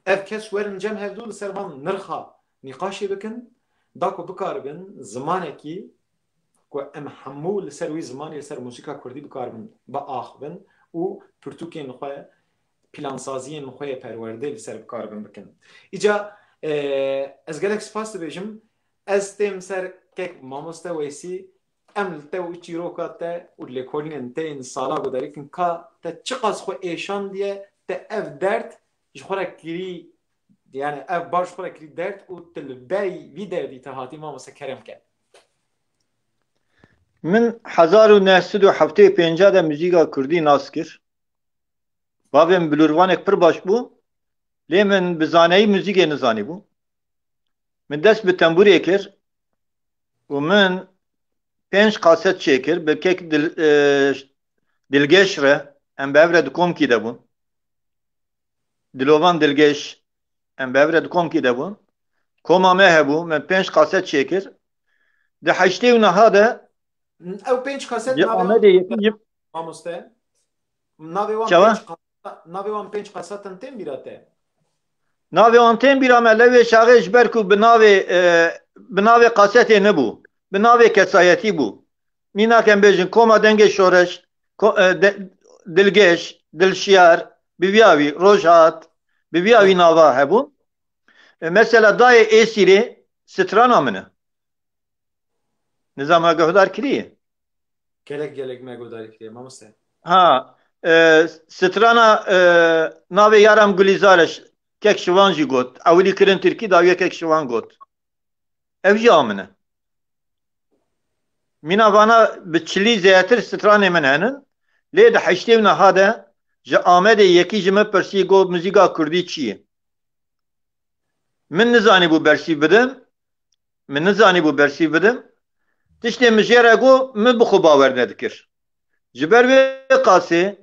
ev kes werin cem hevdû li ser van nirxa nîqaşê bikin da ku bikaribin zimanekî ku em hemû li ser wî zimanê li ser muzîka Kurdî bikaribin biaxivin û pirtûkên xwe plansaziyên xwe perwerdê li ser bikaribin bikin. Îca ez gelek spas dibêjim ez têm ser kek mamoste Weysî em li te û çîroka te û lêkolînên te yên sala guderîkin ka te çi qas xwe êşandiye te ev derd ji xwe re kirî yani ev baş xwe re kirî derd û tu li berî vî derdî te hatî mamoste kerem ke. Min 1975 de müzîka Kurdî nas kir. Bavê min bilûrvanek pir baş bû lê min bi zaneyî müzîkê nizanî bû. من دست به تنبوری کر و من 5 قاست چکر به کک دلگش ره ام به افرد کم کی دبون دلوان دلگش ام به افرد کم کی دبون کما ما هبو من 5 قاست چکر ده حشتی و نهاده او 5 کاست جا آمده یکی ماموسته ناوی وان چوا؟ 5 قاستن تیم بیراته ناوی آنتین بیرام لوی شاغش برکو به ناوی قاستی نبو به ناوی کسایتی بو مینا کم بیجن کما دنگ شورش دلگش دلشیار بیویاوی روشات بیویاوی ناوا هبو mesela dayı esiri strana mı? Nizam agahudar kiriye. gelek megodari ki mاموسته Ha strana nave yaram gulizarış kek şivan jî got. Awilî kirin Tirkî dawiye kek şivan got. Ev jî amine. Mîna vana bi çilî zêtir stranê min henin. Lê di heştê wî niha de ji Amedê yekî ji me pirsî got muzîka Kurdî çi ye? Min nizanî bû bersîv bidim. Min nizanî bû bersîv bidim. Tiştê min jê re got min bi xwe bawer nedikir. Ji ber vê qasê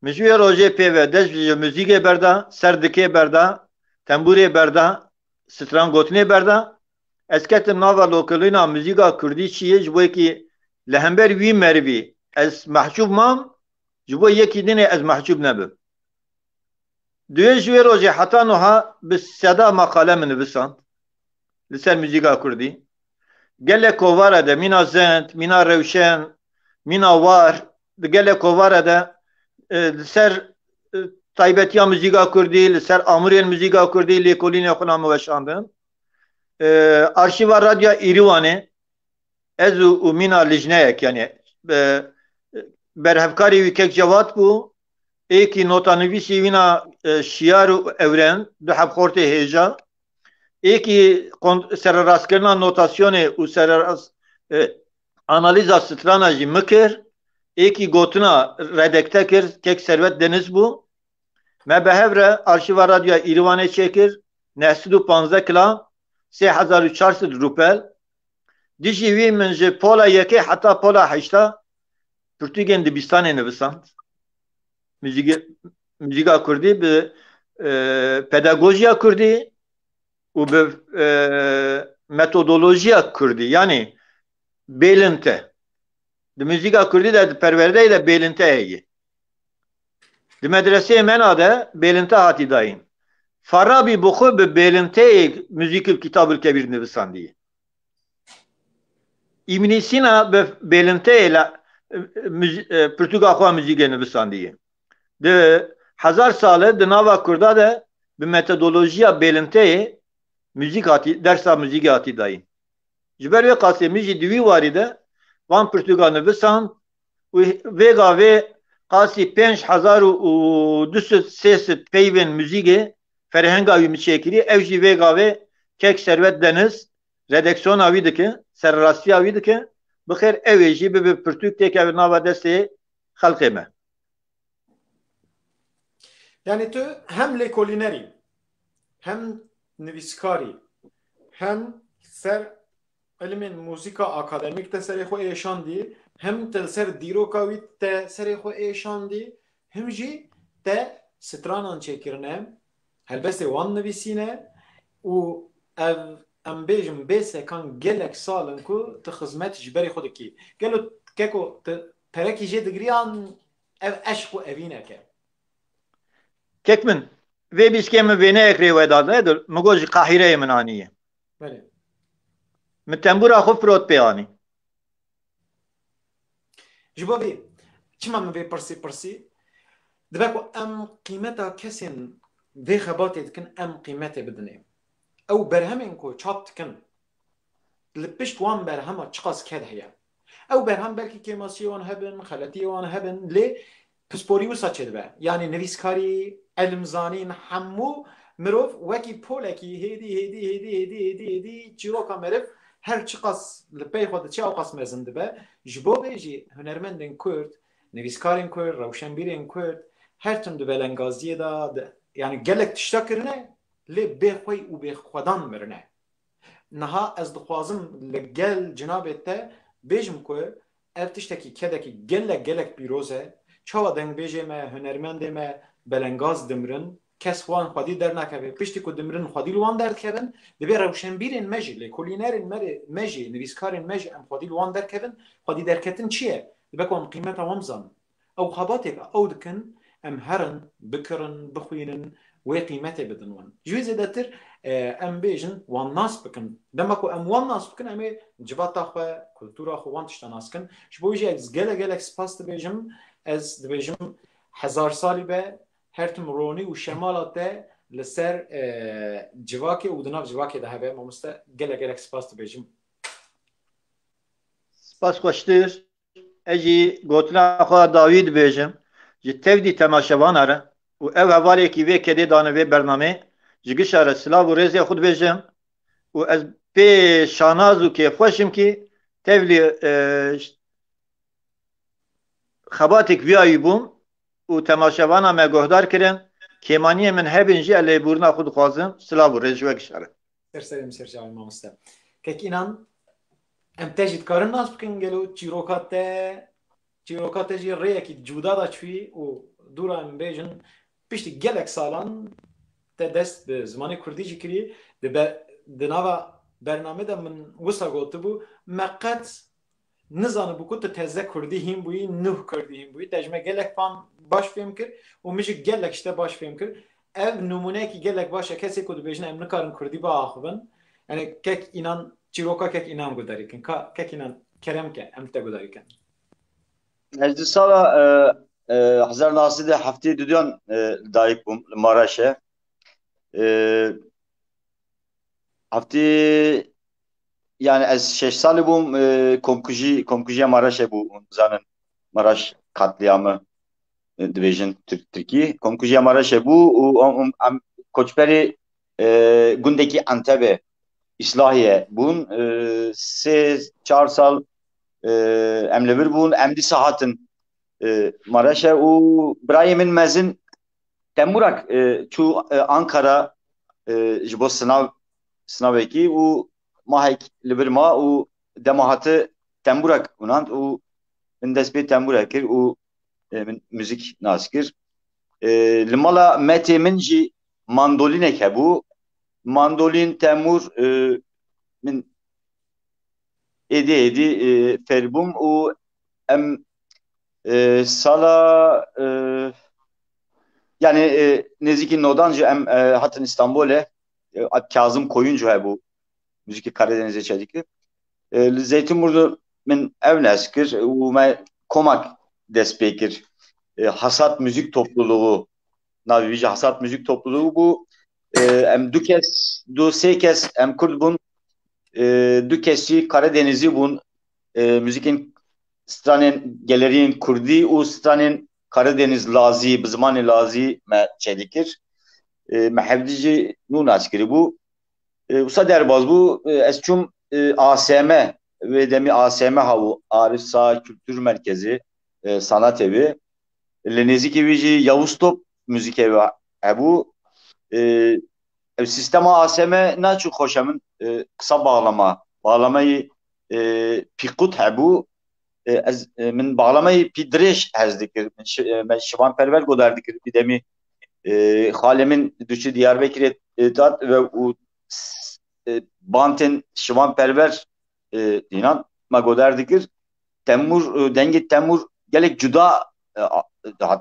min ji wê rojê pêve dest ji muzîkê berda, serdikê berda, temburê berda, stran gotinê berda. Ez ketim nava lokalîna muzîka Kurdî çi ye ji bo yekî li hember wî merivî ez mehcûb mam ji bo yekî dinê ez mehcûb nebim. Duye ji wê rojê heta niha bi seda maqale min nivisand li ser muzîka Kurdî. Gelek kovara de mîna zend, mîna rewşen, mîna war di gelek kovara de li ser taybetiya muzîka Kurdî, li ser amûrên muzîka Kurdî lêkolînê xwe me weşandin. Arşiva Radyo İrivanê ez û mîna lijneyek yani berhevkarê wî kek cevat bû êkî notanivîsî wîna şiyar û evren du hevxortê hêja êkî serrastkirina notasyonê û analîza strana jî mikir êkî gotina redekte kir kek Servet Deniz bû me behev re Arşiva Radyo İrivanê çêkir 915 kila 3400 rupel dijî wî min ji pola yekê heta pola heşta Pirtûkên dibistanê nivisand muzîka Kurdî bi pedagojiya Kurdî û bi metodolojiya Kurdî yani bêlinte di muzîka Kurdî de di perwerdeyê de bêlinte heye di medreseyê mena de bêlinte hatî dayîn Farabî bi xwe bi bêlinteyê muzîkil Kitabul Kebîr nivisandiye Ibn Sîna bi bêlinteyê pirtûka xwe muzîkê nivisandiye di 1000 sale di nava Kurda de bi metodolojiya bêlinteyê müzik hatî dersa muzîkê hatî dayîn ji ber vê qasê min jî di wî warî de van pirtûka nivisand û vêga vê qasî 5200 peyvên muzîkê ferhenga wî min çêkirî ew jî vêga vê kek Servet Deniz redaksiyona wî dike serrastiya wî dike bixêr ew ê jî bibe pirtûk têkeve nava destê xelkê me. Yani tu hem lêkolînerî hem nivîskarî hem ser ilmên muzîka akademîk te serê xwe êşandî hem te ser dîroka wî te serê xwe êşandî hem jî te stranan çêkirine helbestê wan nivîsîne û ev em bêjin bê sekan gelek salin ku tu xizmet ji berê xwe dikî gelo keko tu perekî jê digiriyan ev eşq û evîneke Kek min vê bîskê min vêneyek rê weda nedir min got ji Qahîreyê min anîye belê min tembûra xwe firot pê anî ji bo vê çima min vê pirsî dibe ku em qîmeta kesên vê xebatê dikin em qîmetê bidinê ew berhemên ku çap dikin li pişt wan berhema çi qas ker heye ew berhem belkî kêmasiyê wan hebin xeletiyê wan hebin lê pisporî wisa çê dibe yani nivîskarî elmzanîn hemû mirov wekî polekî hêdî çîroka meriv her çi qas li pey xwe diçe ew qas mezin dibe ji bo vê jî hunermendên Kurd nivîskarên Kurd rewşenbîrên Kurd her tim di belengaziyê da yani gelek tişta kirine lê bê xwe û bê xwedan mirine niha ez dixwazim li gel cenabê te bêjim ku ev tiştekî kedekî gelek pîroz e. Çawa dengbêjê me, hunermendê me belengaz dimirin, kes wan xwedî dernakeve. Piştî ku dimirin xwedî li wan derdikevin, divê rewşenbîrên me jî, lêkolînerên me jî, nivîskarên me jî em xwedî li wan derkevin. Xwedî derketin çi ye? Dibe ku em qîmeta wan bizanin. Ew xebatێk ew dikin em herin, bikirin, bixwînin, wê qîmetê bidin wan. Ji wê zêdetir em bêjin wan nas bikin. Dema ku em wan nas bikin em ê civata xwe, kultura xwe wan tişta nas bikin. Ji bo wî jî ez gelek spas dibêjim. Ez dibêjim hezar salî be her tim ronî û şemala te li ser civakê û di nav civakê de hebe. Mamoste gelek spas dibêjim. Spas xweştir. Ez jî gotina xwe dawî dibêjim ji tevdî temaşevan re û ev hevalekî vê kedê dane vê bernamê ji gişa re silav û rêzê xwe dibêjim û ez pê şanaz û kêfxweşim kî tevlî xebatێk viyayî bûm û temaşevana me guhdar kirin. Kêmaniyê min hebin jî ez lêbûrina xwe dixwazim. Silav û rêz ji we gişa re. Serserê min serçavê mamoste. Kek înan em te jî dikarin nas bikin gelo çîroka te jî rêyekî cuda da çûyî û dûra em bêjin piştî gelek salan te dest bi zimanê Kurdî jî kirî di nava bername de min wisa gotibû me qet nizanibû ku tu teze Kurdî hîn bûyî nûh Kurdî hîn bûyî te ji me gelek fan baş fêm kir û min jî gelek ji te baş fêm kir. Ev nûmuneyekî gelek baş e kesê ku dibêjin em nikarin Kurdî biaxivin. Yani kek înan çîroka kek înan gudarî kin. Kek înan kerem ke em te gudarî kin. Ez di sala 1970 heftê duyan dayîk bûm li Maraşê. Heftê yani ez 6 salî bûm komkujiya Maraşê bû zanin Maraş katliamı dibêjin Tirkî. Komkujiya Maraşê bû û em koçberê gundekî Entebê İslahiye bûn. 3-4 sal em li vir bûn. Em dîsa hatin Maraşê û birayê min mezin Temurak çû Ankara ji bo sinavekî û mahek li vir ma û dema hate Temurak hûnand û min dest pê Temurak kir û min müzik nas kir. Li mala metê min jî mandolînek hebû. Mandolîn Temur min êdî fêr bûm û em sala yani nêzîkî nodan jî em hatin İstanbulê Kazım Koyuncu hebû müzikî Karadenizê çêdikir. Li Zeytinburnu min ev nes kir û me komak dest pê kir. Hasat Müzik Topluluğu navê wî jî Hasat Müzik Topluluğu bû. Em du sê kes em Kurd bûn. Du kes jî Karadenizî bûn. Müzikên stranên geleriyên Kurdî û stranên Karadeniz lazî bi zimanê lazî me çêdikir. Me hevdî jî nû nas kiribû. Wisa derbas bû ez çûm ASM vê demî ASM hebû Arisa Kültür Merkezi Sanat Evi. Li nêzîkî wî jî Yavuz Top Müzik Evi hebû. Ev sistema ASM naçû xweşe min qisa bağlamayı pîqut hebû. Ez min bağlamayı pî dirêj hez dikir. Me şivanperver godar dikir. Bir demî xalê min dûçe Diyarbekirê tat ve û bantên şivanperver înan me godar dikir. Dengê Temur gelek cuda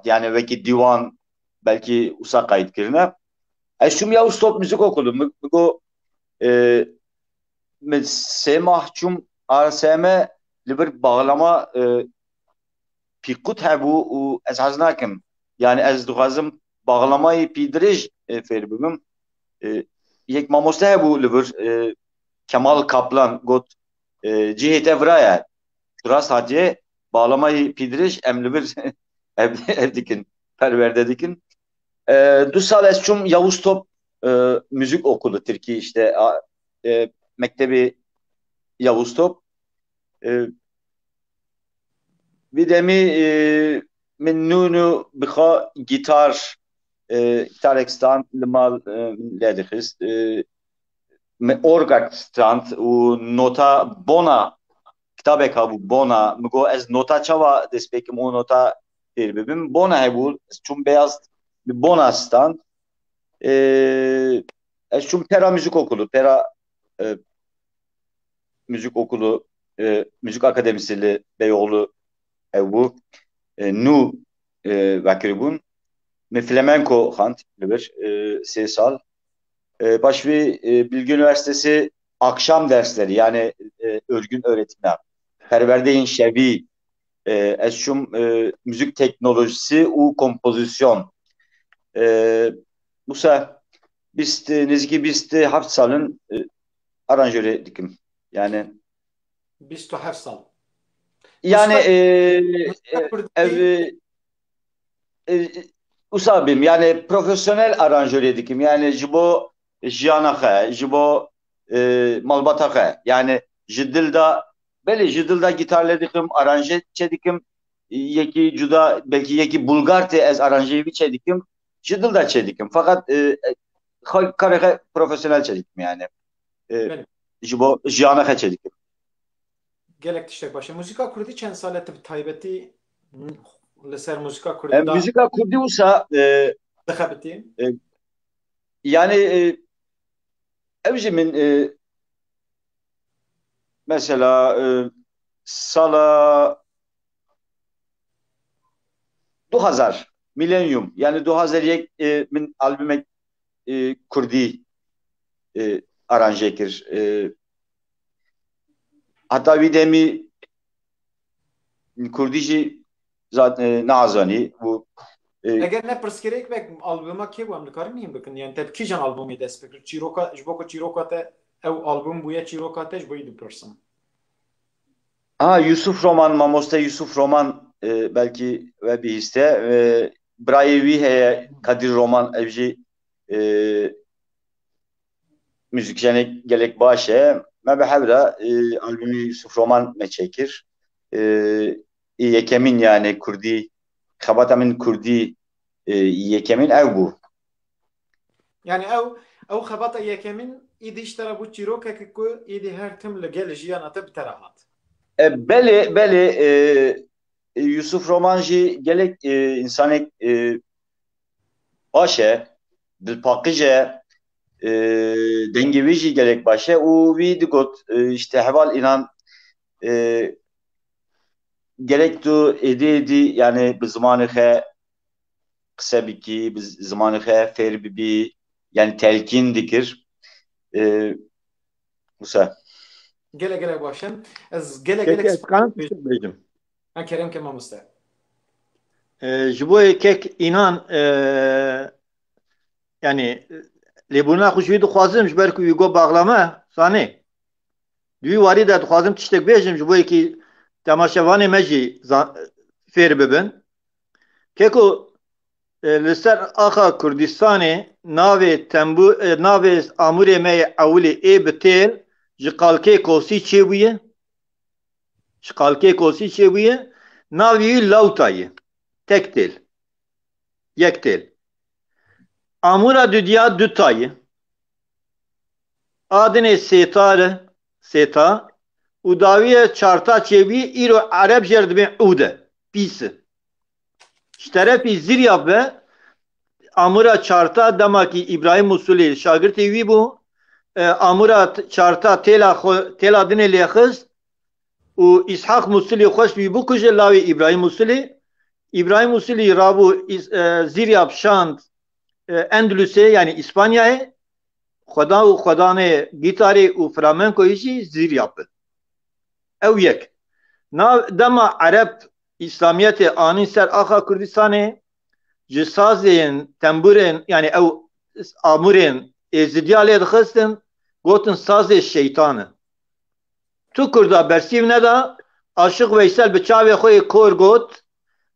yani vekî dîwan belkî wisa qayît kirine. Ez çûm Yavuz Top Müzik okudum. Got min sê mah çûm ASM li bir bağlama pîqut hebû û ez hez nakim. Yani ez dixwazim bağlamayı pî dirêj fêr bibim. Yek mamoste hebû li vir Kemal Kaplan got cihê te viraye. Rast hatiye bağlamayı pî dirêj em li vir ev dikin, perwerde dikin. Du sal ez çûm Yavuz Top müzik okulu Tirkî işte Mektebi Yavuz Top. Bir demî min nûnû bixa gitar gitar ekstan li mal lê dixist. orkestrant û nota bona kitabek hebû bona min got ez nota çawa dest pêkim û nota fêr bibim bona hebû ez çûm beyaz bir bona stand ez çûm Pera Müzik Okulu Müzik Okulu Müzik Akademisi li Beyoğlu hebû nû vekiribûn min flamenco xwend li bir 3 sal. Başvê Bilgi Üniversitesi akşam dersleri yani örgün öğretimler. Perverdeyên şevî ez çûm müzik teknolojisi û kompozisyon. Wisa nêzîkî 27 salin aranjörê dikim. Yani 27 sal. yani Kurdî wisa bim yani profesyonel aranjörê dikim. Yani ji bo jiyana xwe, ji bo malbata xwe. Yani ji dil da belê ji dil da gitar dikim, aranje çedikim. Yekî cuda belki yekî bulgar tê ez aranjeyî çedikim. Ji dil da çedikim. Fakat karê xwe profesyonel çedikim yani. Ji bo jiyana xwe çedikim. gelek tiştek başa. Müzika Kurdî çend salet bi taybetî li ser müzika Kurdî da Müzika Kurdî wisa dixebitî? yani ev jî min mesela sala 2000 milenyum yani 2001 min albümek Kurdî aranje kir. Hatta vî demî Kurdî jî nazanî û Eger ne pirsgirêk vek albûma kê bû em dikarin hîn bikin? Yani te bi kîjan albûmê dest bikir? Çîroka ji bo ku çîroka te ew albûm bûye çîroka te ji bo yî dipirsin. Yusuf Roman, Mamoste Yusuf Roman belki ve bir histe. Birayê wî heye Kadir Roman ev jî müzikjenek gelek baş e. Me bi hevra albümü Yusuf Roman me çekir. Yekemin yani Kurdî xebata min Kurdî yekemin ew bû. Yani ew xebata yekemin îdî ji tera bû çîrokekê ku îdî her tim li gel jiyana te bi te re hat. Belê Yusuf Roman jî gelek insanek baş e, dilpaqij e, dengê wî jî gelek baş e û wî digot işte heval inan gerek tu êdî yani bi zimanê xwe qise bikî, bi zimanê xwe fêr bibî yani telkîn dikir. Wisa Gelek baş e. Ez gelek Kek ez kan tiştek bêjim. kerem ke mamoste. Ji bo kek inan yani lêbûna xwe ji wî dixwazim ji ber ku wî got baxlame sanê. Dû warî de dixwazim tiştek bêjim ji bo yekî temaşevanê me jî fêr bibin. Keko li ser axa Kurdistanê navê Amûrê me yê Ewilê ê bi têl ji qalkê Kosî çêbûye. Ji qalkê Kosî çêbûye. Navê wî Lawta ye. Tek têl. Yek têl. Amûra dudiya du tayê. Adinê Sêta û dawiye çarta çêbûyê îro Ereb jê dibên Ûde. Pîs. Ji terefî Zirya ve Amûra çarta demakî İbrahim Musulî şagirtê wî bû. Amûra çarta têla dinê lêxist û İshak Musulî xweş wî bû ji lawê İbrahim Musulî. İbrahim Musulî rabû Zirya şand Endülüs'e yani İspanya'ya xwedanê gîtarê û flamenkoyê jî Zirya bin. Ew yek. Dema Ereb İslamiyetê anîn ser axa Kurdistanê ji sazên temburên yani ew amûrên êzidiya lê dixistin gotin sazê şeytan e. Tu Kurda bersîv neda Aşık Veysel bi çavê xwe kor got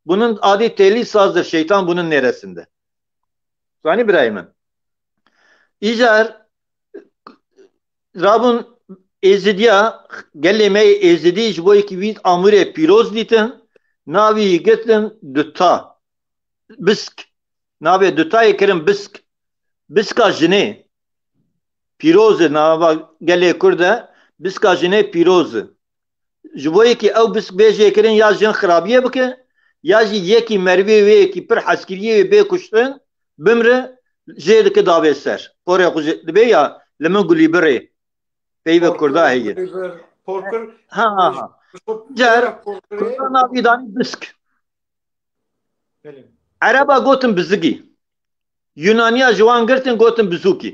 bunun adî têlî sazdir şeytan bunun neresinde. Zanî birayê min. İjar rabûn êzidiya gelê me êzidî ji bo yekî wî amûrê pîroz dîtin navî gitin duta. Bisk. Navê dutayê kirin bisk. Biska jinê. پیروز ناوا گله کرده بسکا جنه پیروز جبوی که او بس بیجه کرن یا جن خرابیه بکه یا جی یکی مروی وی کی پر حسکریه به کشتن بمره جید که داوی سر پوره خوش دبی یا لمن گلی بره پیو کرده هیه پورکر ها ها ها جر کرده ناوی دانی بسک بله عربا گوتن بزگی یونانیا جوان گرتن گوتن بزوکی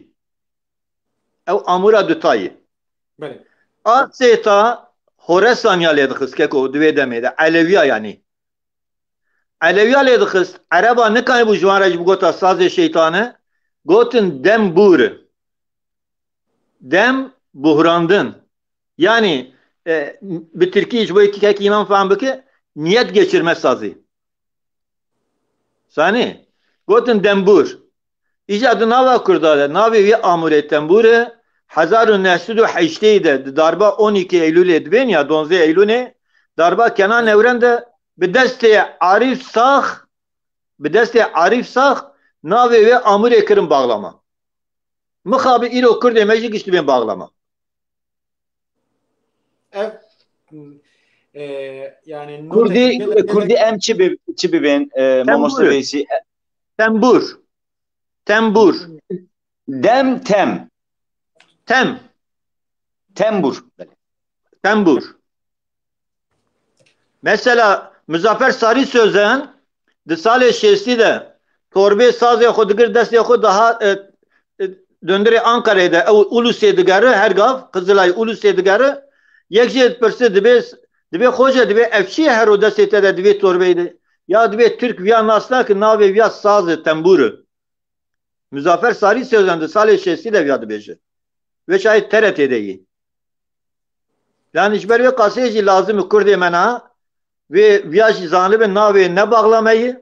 او امورا دوتایی بله آسیتا Horesan ya ledixist keko divê demê de Eleviya yanî. Eleviya ledixist Ereba nikanî bû jiwan re ji gota sazê şeytanê gotin dem bûr. Dem buhrandin. Yani bi Tirkî ji bo kekî înan fehm bike niyet geçirme sazî. Sanî gotin dembûr. İja di nava Kurda de navê wî Amûrê tembûr e 1908 de darba 12 Eylül'e dibên ya 12 Eylül'e darba Kenan Evren de bi destê Arîf Sax navê wê Amûrê kirin bağlama. Mixabi îro Kurdê me jî giştî bên bağlama. ev yani Kurdî em çi bibên mamoste Veysî Tembûr dem Tembûr. Mesela Muzaffer Sarî Sözen di salê şêstî de torbê sazê xwe digir destê xwe daha döndürê Ankara'yê de ew Ulusê digere her gav Kızılay Ulusê digere yek jê pirse dibê xwe dibê ev çi ye her o destê te de dibê torbeyê de ya dibê Türk viya nasna ki navê viya saz e tembûr e. Muzaffer Sarî Sözen di salê şêstî de viya dibêje. Ve şayet TRT'de iyi. Yani ji ber vê qasiyê jî lazim e Kurdê me na ve viya jî zanibin navê ne bağlamayı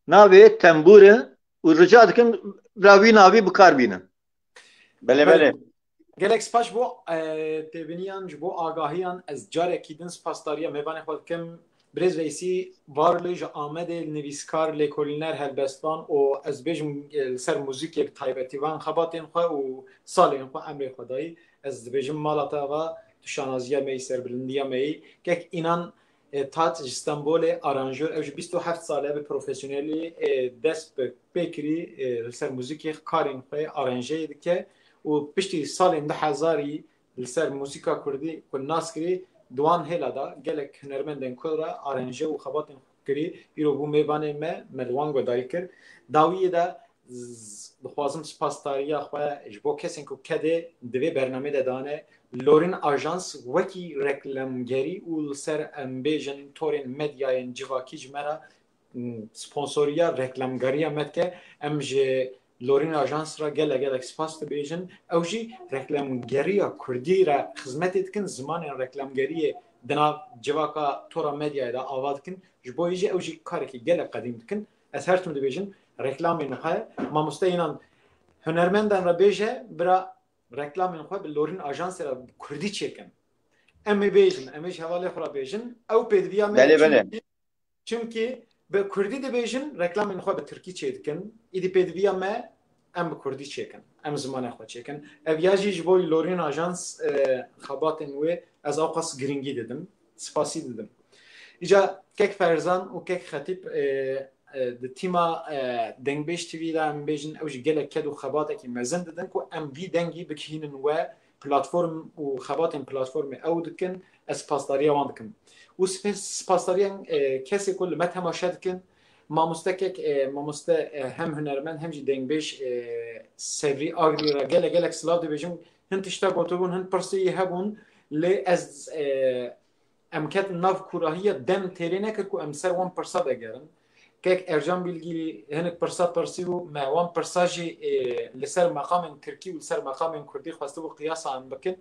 navê tembûr e û rica dikin ravî navî bikar bînin. Bele gelek spas bo teviniyan ji bo agahiyan ez carekî din spasdariya mêvanê xwe dikim Birêz Veysî var li ji Amedê nivîskar lêkolîner helbestan û ez bêjim li ser muzîkê taybetîvan xebatên xwe û salên xwe emrê xwe dayî ez dibêjim mala te ve tu şanaziya me serbilindiya me kek înan tat ji Stenbolê aranjör ew ji 27 sale bi profesyonelî dest bi pêkirî li ser muzîkê karên xwe aranjeyê dike û piştî salên 2000 li ser muzîka Kurdî ku nas kirî Duan hêla da gelek hunermendên Kurd re aranjê û xebatên kirî îro bû mêvanê me wan guhdarî kir dawiyê de dixwazim spasdariya xwe ji bo kesên ku kedê di vê bernamê de dane Lorin Ajans wekî reklamgerî û li ser em bêjin torên medyayên civakî ji me re sponsoriya reklamgeriya me dike em ji Lorin Ajans ra gelek spas dibêjin ew jî reklamgeriya Kurdî re xizmetê dikin zimanên reklamgeriyê di nav civaka tora medyayê de ava dikin ji bo jî ew jî karekî gelek qedîm dikin ez her tim dibêjin reklamên xwe mamoste înan hunermendan re bêje bira reklamên xwe bi Lorin Ajansê re Kurdî çêkin em ê bêjin em ê ji hevalê xwe re bêjin ew pêdiviya me çünkü bi Kurdî dibêjin reklamên xwe bi Tirkî çê dikin îdî pêdiviya me em bi Kurdî çêkin em zimanê xwe çêkin ev ya jî ji bo Lorin Ajans xebatên wê ez ew qas giringî didim spasî didim îca kek Ferzan û kek Xetîb di tîma Dengbêj TV de em bêjin ew jî gelek ked û xebatekî mezin didin ku em vî dengî bikînin we platform û xebatên platformê ew dikin ez spasdariya wan dikim û spasdariyan kesê ku li me temaşe dikin mamostekek mamoste hem hunermend hem jî dengbêj Sevrî Agrî re gelek silav dibêjim hin tişta gotibûn hin pirsiyê hebûn lê ez em ketin nav kurahiya dem têrê nekir ku em ser wan pirsa vegerin kek Ercan Bilgî hinek pirsa pirsî û me wan pirsa jî li ser meqamên Tirkî û li ser meqamên Kurdî xwestibû qiyasa em bikin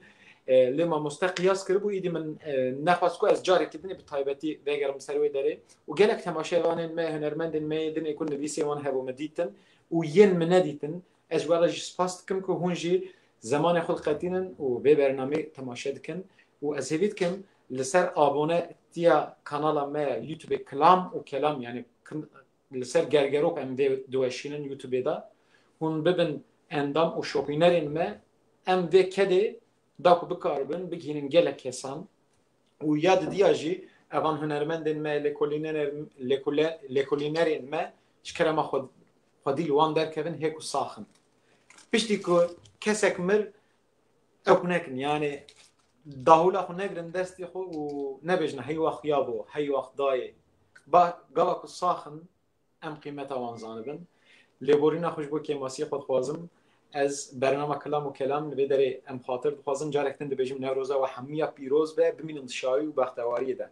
lê mamoste qiyas kiribû îdî min nexwest ku ez carekî dinê bi taybetî vegerim ser wê derê û gelek temaşevanên me hunermendên me dinê ku nivîsê wan hebû me dîtin û yên me nedîtin ez ji we re jî spas dikim ku hûn jî zemanê xwe diqetînin û vê bernamê temaşe dikin û ez hêvî dikim li ser abonetiya kanala me YouTubeê Kilam û Kelam yani li ser gergerok em dê diweşînin YouTubeê de hûn bibin endam û şopînerên me ام وی کدی داکو بکاربن بگینن گلک کسان و یاد دیاجی اوان هنرمندن ما لکولینرین ما شکر ما خودی لوان در کبن هیکو ساخن پشتی که کسک مر اکنکن یعنی داولا خو نگرن دستی خو و نبجن هی وقت یابو هی وقت دای با گاوکو ساخن ام قیمت اوان زانبن لبورینا خوش بو که ماسی خود خوازم از برنامه کلام و کلام نبی داره ام خاطر خوازم جارکتن دبیجم نوروزه و همیه پیروز به بمینن شایی و بختواری ده